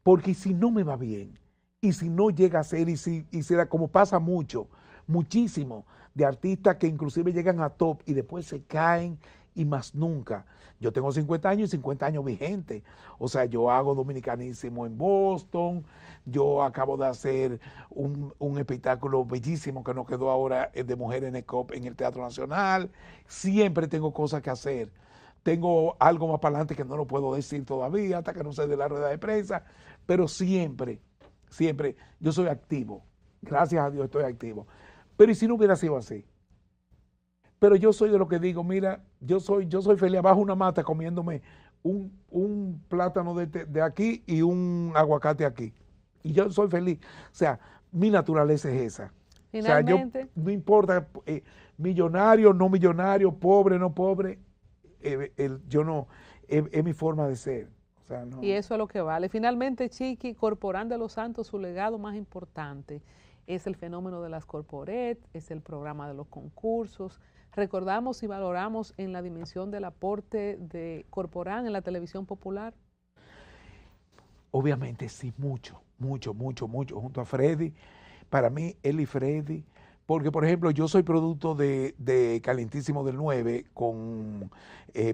Porque si no me va bien, y si no llega a ser, y se da, como pasa muchísimo, de artistas que inclusive llegan a top y después se caen y más nunca. Yo tengo 50 años y 50 años vigente. O sea, yo hago Dominicanísimo en Boston, yo acabo de hacer un espectáculo bellísimo que nos quedó ahora de Mujeres en el COP en el Teatro Nacional. Siempre tengo cosas que hacer. tengo algo más para adelante que no lo puedo decir todavía hasta que no se dé la rueda de prensa, pero siempre, siempre yo soy activo. Gracias a Dios estoy activo. Pero ¿y si no hubiera sido así? Pero yo soy de lo que digo, mira, yo soy feliz abajo una mata comiéndome un plátano de aquí y un aguacate aquí. Y yo soy feliz. O sea, mi naturaleza es esa. Finalmente. O sea, no importa, millonario, no millonario, pobre, no pobre, yo no, es mi forma de ser. O sea, no. Y eso es lo que vale. Finalmente, Chiqui, Corporán de los Santos, su legado más importante es el fenómeno de las corporet, es el programa de los concursos. Recordamos y valoramos en la dimensión del aporte de Corporán en la televisión popular. Obviamente sí, mucho, junto a Freddy. Para mí, él y Freddy, porque por ejemplo, yo soy producto de Calentísimo del 9 con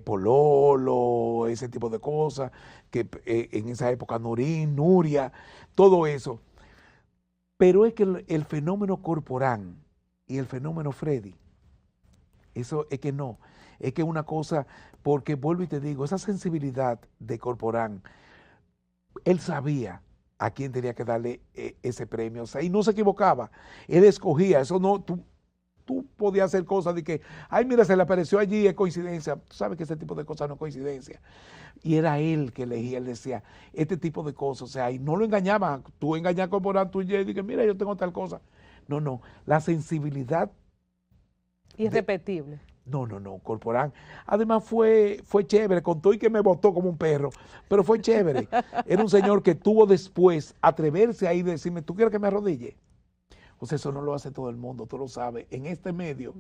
Pololo, ese tipo de cosas, que en esa época Nuria, todo eso. Pero es que el fenómeno Corporán y el fenómeno Freddy, eso es que no, es que es una cosa, porque vuelvo y te digo, esa sensibilidad de Corporán, él sabía a quién tenía que darle ese premio, o sea, y no se equivocaba, él escogía, eso no, tú podías hacer cosas de que, ay, mira, se le apareció allí, es coincidencia, tú sabes que ese tipo de cosas no es coincidencia, y era él que elegía, él decía, este tipo de cosas, o sea, y no lo engañaba, tú engañas a Corporán, tú y que mira, yo tengo tal cosa, no, la sensibilidad. Irrepetible. No, Corporán. Además fue chévere, contó y que me botó como un perro, pero fue chévere. Era un señor que tuvo después atreverse ahí y decirme, ¿tú quieres que me arrodille? O sea, eso no lo hace todo el mundo, tú lo sabes. En este medio,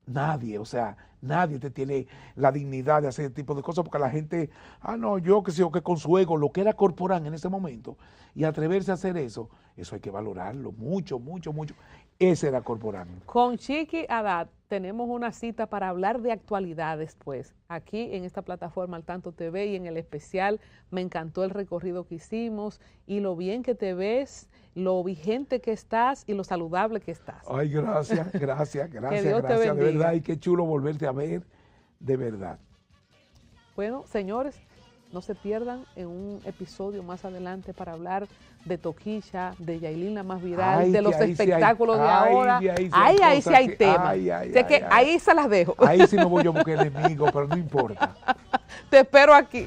nadie te tiene la dignidad de hacer ese tipo de cosas, porque la gente, no, yo que sé, o que con su ego, lo que era Corporán en ese momento, y atreverse a hacer eso hay que valorarlo mucho. Ese era Corporán. Con Chiqui Haddad tenemos una cita para hablar de actualidad después, aquí en esta plataforma Al Tanto TV y en el especial. Me encantó el recorrido que hicimos y lo bien que te ves, lo vigente que estás y lo saludable que estás. Ay, gracias. Que Dios te De bendiga. verdad, y qué chulo volverte a ver, de verdad. Bueno, señores, no se pierdan en un episodio más adelante para hablar de Toquilla, de Yailin la más viral, Ay, de los que ahí sí espectáculos de hay- ahora. ahí sí hay Ahí sí hay cosas que- tema. Sé que ahí se las dejo. Ahí sí me voy yo a buscar enemigos, pero no importa. Te espero aquí.